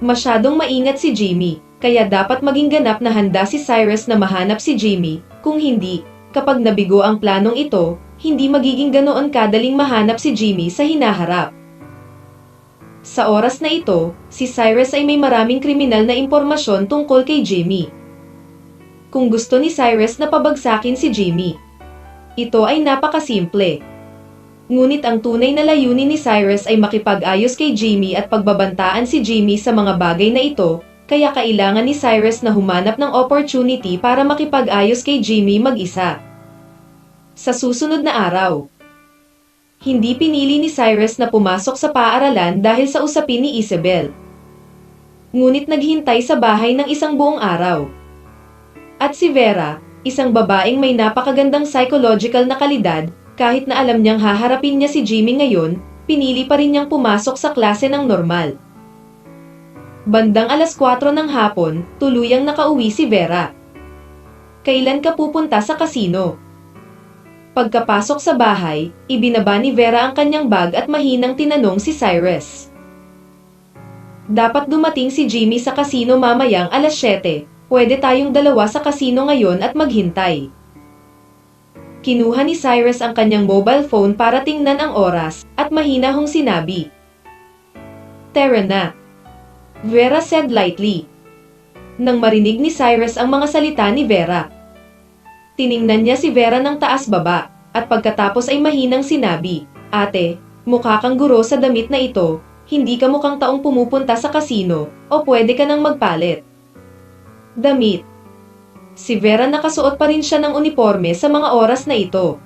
Masyadong maingat si Jimmy, kaya dapat maging ganap na handa si Cyrus na mahanap si Jimmy, kung hindi, kapag nabigo ang planong ito, hindi magiging ganoon kadaling mahanap si Jimmy sa hinaharap. Sa oras na ito, si Cyrus ay may maraming kriminal na impormasyon tungkol kay Jimmy. Kung gusto ni Cyrus na pabagsakin si Jimmy, ito ay napakasimple. Ngunit ang tunay na layunin ni Cyrus ay makipag-ayos kay Jimmy at pagbabantaan si Jimmy sa mga bagay na ito, kaya kailangan ni Cyrus na humanap ng opportunity para makipag-ayos kay Jimmy mag-isa. Sa susunod na araw, hindi pinili ni Cyrus na pumasok sa paaralan dahil sa usapin ni Isabel. Ngunit naghintay sa bahay ng isang buong araw. At si Vera, isang babaeng may napakagandang psychological na kalidad, kahit na alam niyang haharapin niya si Jimmy ngayon, pinili pa rin niyang pumasok sa klase ng normal. Bandang 4:00 ng hapon, tuluyang nakauwi si Vera. Kailan ka pupunta sa kasino? Pagkapasok sa bahay, ibinaba ni Vera ang kanyang bag at mahinang tinanong si Cyrus. Dapat dumating si Jimmy sa kasino mamayang 7:00, pwede tayong dalawa sa kasino ngayon at maghintay. Kinuha ni Cyrus ang kanyang mobile phone para tingnan ang oras, at mahinahong sinabi. Tara na. Vera said lightly. Nang marinig ni Cyrus ang mga salita ni Vera, tiningnan niya si Vera ng taas-baba, at pagkatapos ay mahinang sinabi, Ate, mukha kang guro sa damit na ito, hindi ka mukhang taong pumupunta sa kasino, o pwede ka nang magpalit. Damit. Si Vera nakasuot pa rin siya ng uniforme sa mga oras na ito.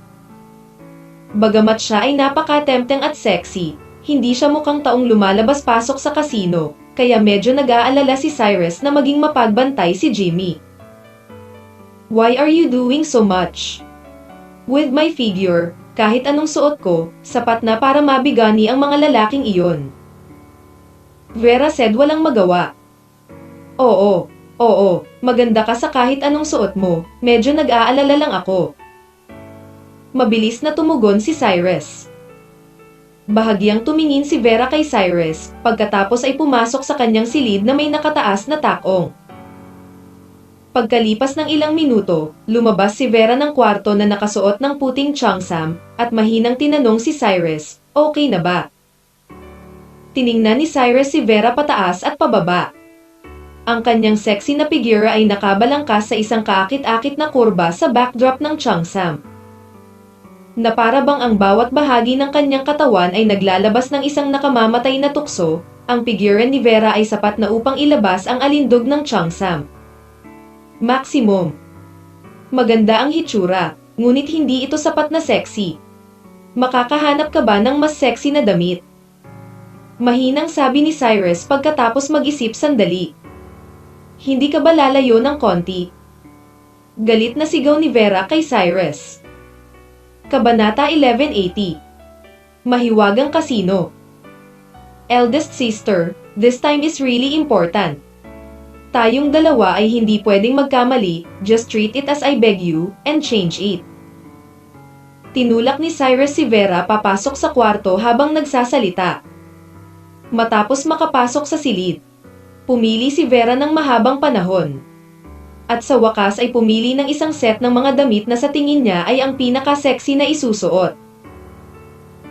Bagamat siya ay napaka-tempting at sexy, hindi siya mukhang taong lumalabas-pasok sa kasino, kaya medyo nag-aalala si Cyrus na maging mapagbantay si Jimmy. Why are you doing so much? With my figure, kahit anong suot ko, sapat na para mabigani ang mga lalaking iyon. Vera said walang magawa. Oo, maganda ka sa kahit anong suot mo, medyo nag-aalala lang ako. Mabilis na tumugon si Cyrus. Bahagyang tumingin si Vera kay Cyrus, pagkatapos ay pumasok sa kanyang silid na may nakataas na takong. Pagkalipas ng ilang minuto, lumabas si Vera ng kwarto na nakasuot ng puting cheongsam, at mahinang tinanong si Cyrus, okay na ba? Tiningnan ni Cyrus si Vera pataas at pababa. Ang kanyang sexy na figura ay nakabalangkas sa isang kaakit-akit na kurba sa backdrop ng cheongsam. Na para bang ang bawat bahagi ng kanyang katawan ay naglalabas ng isang nakamamatay na tukso, ang figura ni Vera ay sapat na upang ilabas ang alindog ng cheongsam. Maximum. Maganda ang hitsura, ngunit hindi ito sapat na sexy. Makakahanap ka ba ng mas sexy na damit? Mahinang sabi ni Cyrus pagkatapos mag-isip sandali. Hindi ka ba lalayo ng konti? Galit na sigaw ni Vera kay Cyrus. Kabanata 1180. Mahiwagang kasino. Eldest sister, This time is really important. Tayong dalawa ay hindi pwedeng magkamali, just treat it as I beg you, and change it. Tinulak ni Cyrus si Vera papasok sa kwarto habang nagsasalita. Matapos makapasok sa silid, pumili si Vera ng mahabang panahon. At sa wakas ay pumili ng isang set ng mga damit na sa tingin niya ay ang pinaka-sexy na isusuot.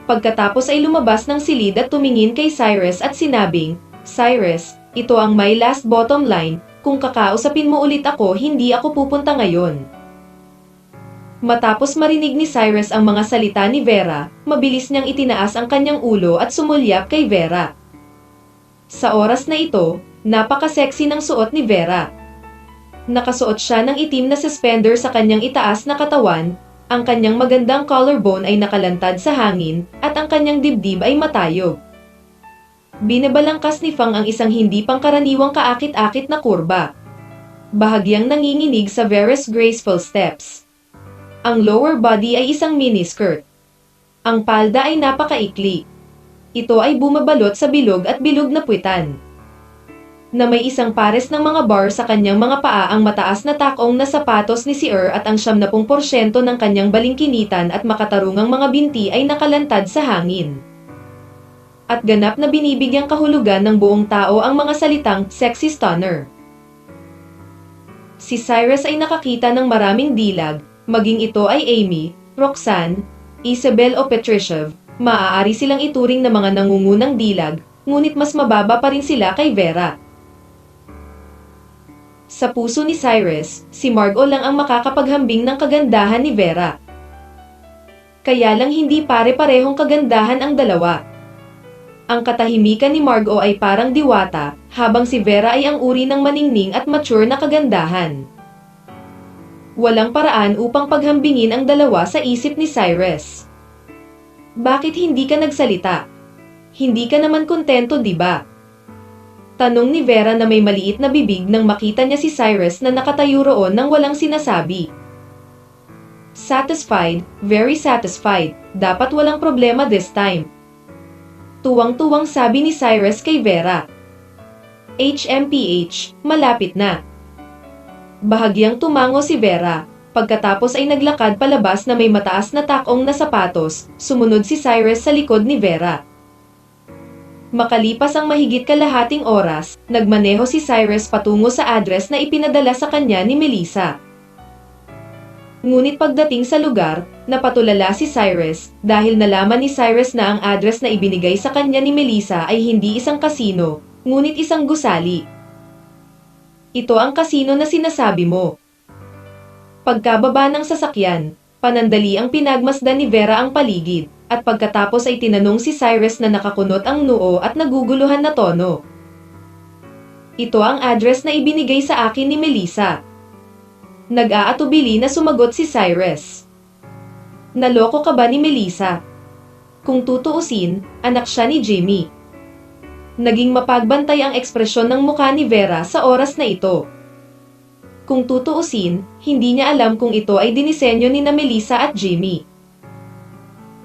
Pagkatapos ay lumabas ng silid at tumingin kay Cyrus at sinabing, "Cyrus, ito ang my last bottom line, kung kakausapin mo ulit ako hindi ako pupunta ngayon." Matapos marinig ni Cyrus ang mga salita ni Vera, mabilis niyang itinaas ang kanyang ulo at sumulyap kay Vera. Sa oras na ito, napaka-sexy ng suot ni Vera. Nakasuot siya ng itim na suspender sa kanyang itaas na katawan, ang kanyang magandang collarbone ay nakalantad sa hangin, at ang kanyang dibdib ay matayog. Binabalangkas ni Fang ang isang hindi pangkaraniwang kaakit-akit na kurba. Bahagyang nanginginig sa Vera's graceful steps. Ang lower body ay isang miniskirt. Ang palda ay napakaikli. Ito ay bumabalot sa bilog at bilog na puwitan. Na may isang pares ng mga bar sa kanyang mga paa, ang mataas na takong na sapatos ni si at ang 70% ng kanyang balingkinitan at makatarungang mga binti ay nakalantad sa hangin. At ganap na binibigyang kahulugan ng buong tao ang mga salitang sexy stunner. Si Cyrus ay nakakita ng maraming dilag, maging ito ay Amy, Roxanne, Isabel o Petrushev, maaari silang ituring na mga nangungunang dilag, ngunit mas mababa pa rin sila kay Vera. Sa puso ni Cyrus, si Margot lang ang makakapaghambing ng kagandahan ni Vera. Kaya lang hindi pare-parehong kagandahan ang dalawa. Ang katahimikan ni Margot ay parang diwata, habang si Vera ay ang uri ng maningning at mature na kagandahan. Walang paraan upang paghambingin ang dalawa sa isip ni Cyrus. Bakit hindi ka nagsalita? Hindi ka naman kontento, di ba? Tanong ni Vera na may maliit na bibig nang makita niya si Cyrus na nakatayo roon nang walang sinasabi. Satisfied, very satisfied, dapat walang problema this time. Tuwang-tuwang sabi ni Cyrus kay Vera. HMPH, malapit na. Bahagyang tumango si Vera, pagkatapos ay naglakad palabas na may mataas na takong na sapatos, sumunod si Cyrus sa likod ni Vera. Makalipas ang mahigit kalahating oras, nagmaneho si Cyrus patungo sa address na ipinadala sa kanya ni Melissa. Ngunit pagdating sa lugar, napatulala si Cyrus dahil nalaman ni Cyrus na ang address na ibinigay sa kanya ni Melissa ay hindi isang kasino, ngunit isang gusali. Ito ang kasino na sinasabi mo. Pagkababa ng sasakyan, panandali ang pinagmasdan ni Vera ang paligid, at pagkatapos ay tinanong si Cyrus na nakakunot ang noo at naguguluhan na tono. Ito ang address na ibinigay sa akin ni Melissa. Nag-aatubili na sumagot si Cyrus. Naloko ka ba ni Melissa? Kung tutuusin, anak siya ni Jimmy. Naging mapagbantay ang ekspresyon ng mukha ni Vera sa oras na ito. Kung tutuusin, hindi niya alam kung ito ay dinisenyo ni na Melissa at Jimmy.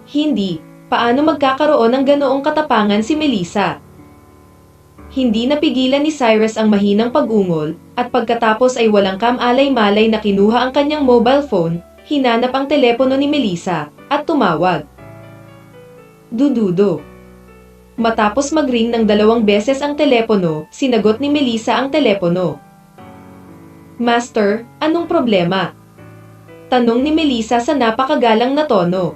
Hindi, paano magkakaroon ng ganoong katapangan si Melissa? Hindi napigilan ni Cyrus ang mahinang pag-ungol, at pagkatapos ay walang kamalay-malay na kinuha ang kanyang mobile phone, hinanap ang telepono ni Melissa, at tumawag. Dududo. Matapos mag-ring ng 2 beses ang telepono, sinagot ni Melissa ang telepono. Master, anong problema? Tanong ni Melissa sa napakagalang na tono.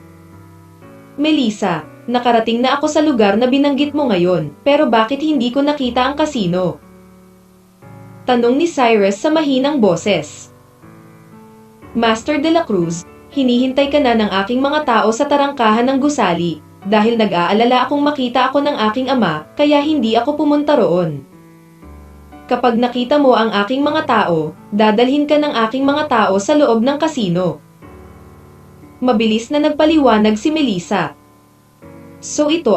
Melissa, nakarating na ako sa lugar na binanggit mo ngayon, pero bakit hindi ko nakita ang kasino? Tanong ni Cyrus sa mahinang boses. Master de la Cruz, hinihintay ka na ng aking mga tao sa tarangkahan ng gusali, dahil nag-aalala akong makita ako ng aking ama, kaya hindi ako pumunta roon. Kapag nakita mo ang aking mga tao, dadalhin ka ng aking mga tao sa loob ng kasino. Mabilis na nagpaliwanag si Melissa. So ito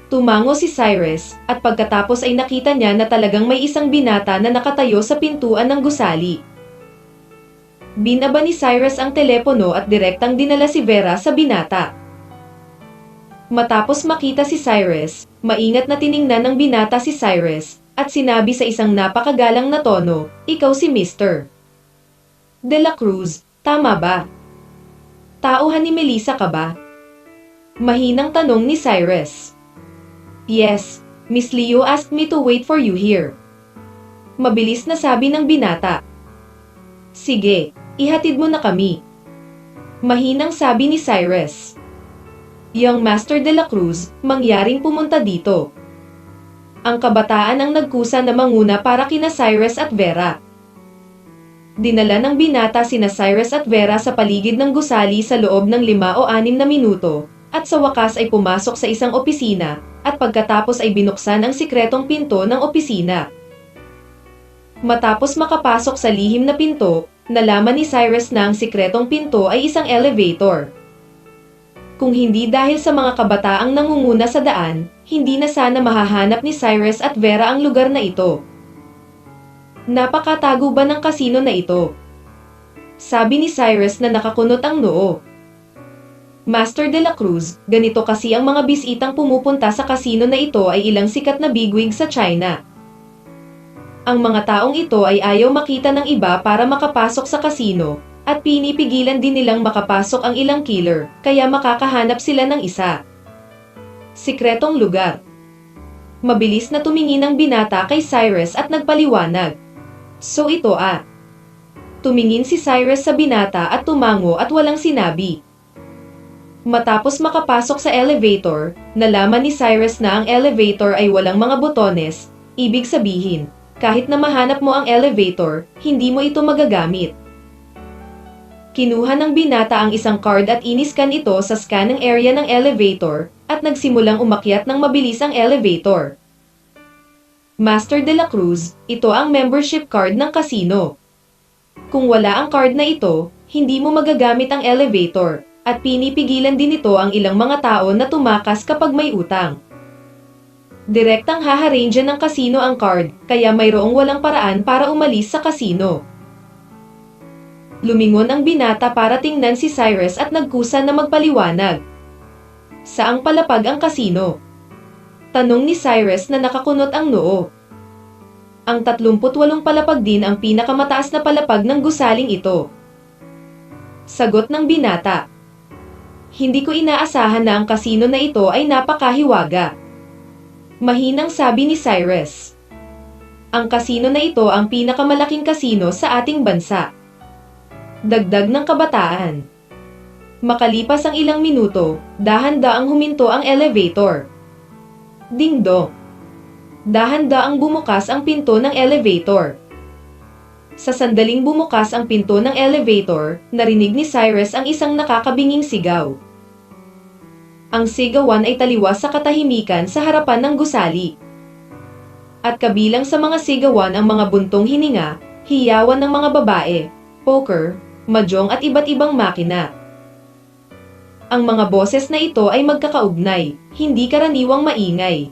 Tumango si Cyrus, at pagkatapos ay nakita niya na talagang may isang binata na nakatayo sa pintuan ng gusali. Binaba ni Cyrus ang telepono at direktang dinala si Vera sa binata. Matapos makita si Cyrus, Maingat na tiningnan ng binata si Cyrus, at sinabi sa isang napakagalang na tono, "Ikaw si Mr. De la Cruz, tama ba? Tauhan ni Melissa ka ba?" Mahinang tanong ni Cyrus. "Yes, Miss Leo asked me to wait for you here." Mabilis na sabi ng binata. "Sige, ihatid mo na kami." Mahinang sabi ni Cyrus. "Young Master de la Cruz, mangyaring pumunta dito." Ang kabataan ang nagkusa na manguna para kina Cyrus at Vera. Dinala ng binata sina Cyrus at Vera sa paligid ng gusali sa loob ng 5 o 6 na minuto, at sa wakas ay pumasok sa isang opisina, at pagkatapos ay binuksan ang sikretong pinto ng opisina. Matapos makapasok sa lihim na pinto, nalaman ni Cyrus na ang sikretong pinto ay isang elevator. Kung hindi dahil sa mga kabataang nangunguna sa daan, hindi na sana mahahanap ni Cyrus at Vera ang lugar na ito. "Napakatago ba ng kasino na ito?" sabi ni Cyrus na nakakunot ang noo. "Master de la Cruz, ganito kasi ang mga bisitang pumupunta sa kasino na ito ay ilang sikat na bigwig sa China. Ang mga taong ito ay ayaw makita ng iba para makapasok sa kasino, at pinipigilan din nilang makapasok ang ilang killer, kaya makakahanap sila ng isa. Sikretong lugar." Mabilis na tumingin ang binata kay Cyrus at nagpaliwanag. "So ito Tumingin si Cyrus sa binata at tumango at walang sinabi. Matapos makapasok sa elevator, nalaman ni Cyrus na ang elevator ay walang mga botones, ibig sabihin, kahit na mahanap mo ang elevator, hindi mo ito magagamit. Kinuha ng binata ang isang card at iniskan ito sa scanning area ng elevator, at nagsimulang umakyat ng mabilis ang elevator. "Master de la Cruz, ito ang membership card ng casino. Kung wala ang card na ito, hindi mo magagamit ang elevator, at pinipigilan din ito ang ilang mga tao na tumakas kapag may utang. Direktang haharangyan ng casino ang card, kaya mayroong walang paraan para umalis sa casino." Lumingon ang binata para tingnan si Cyrus at nagkusa na magpaliwanag. "Saang palapag ang casino?" tanong ni Cyrus na nakakunot ang noo. "Ang 38 palapag din ang pinakamataas na palapag ng gusaling ito." Sagot ng binata. "Hindi ko inaasahan na ang kasino na ito ay napakahiwaga." Mahinang sabi ni Cyrus. "Ang kasino na ito ang pinakamalaking kasino sa ating bansa." Dagdag ng kabataan. Makalipas ang ilang minuto, dahan-daang huminto ang elevator. Ding-dong. Dahan-daang bumukas ang pinto ng elevator. Sa sandaling bumukas ang pinto ng elevator, narinig ni Cyrus ang isang nakakabinging sigaw. Ang sigawan ay taliwas sa katahimikan sa harapan ng gusali. At kabilang sa mga sigawan ang mga buntong hininga, hiyawan ng mga babae, poker, mahjong at iba't ibang makina. Ang mga boses na ito ay magkakaugnay, hindi karaniwang maingay.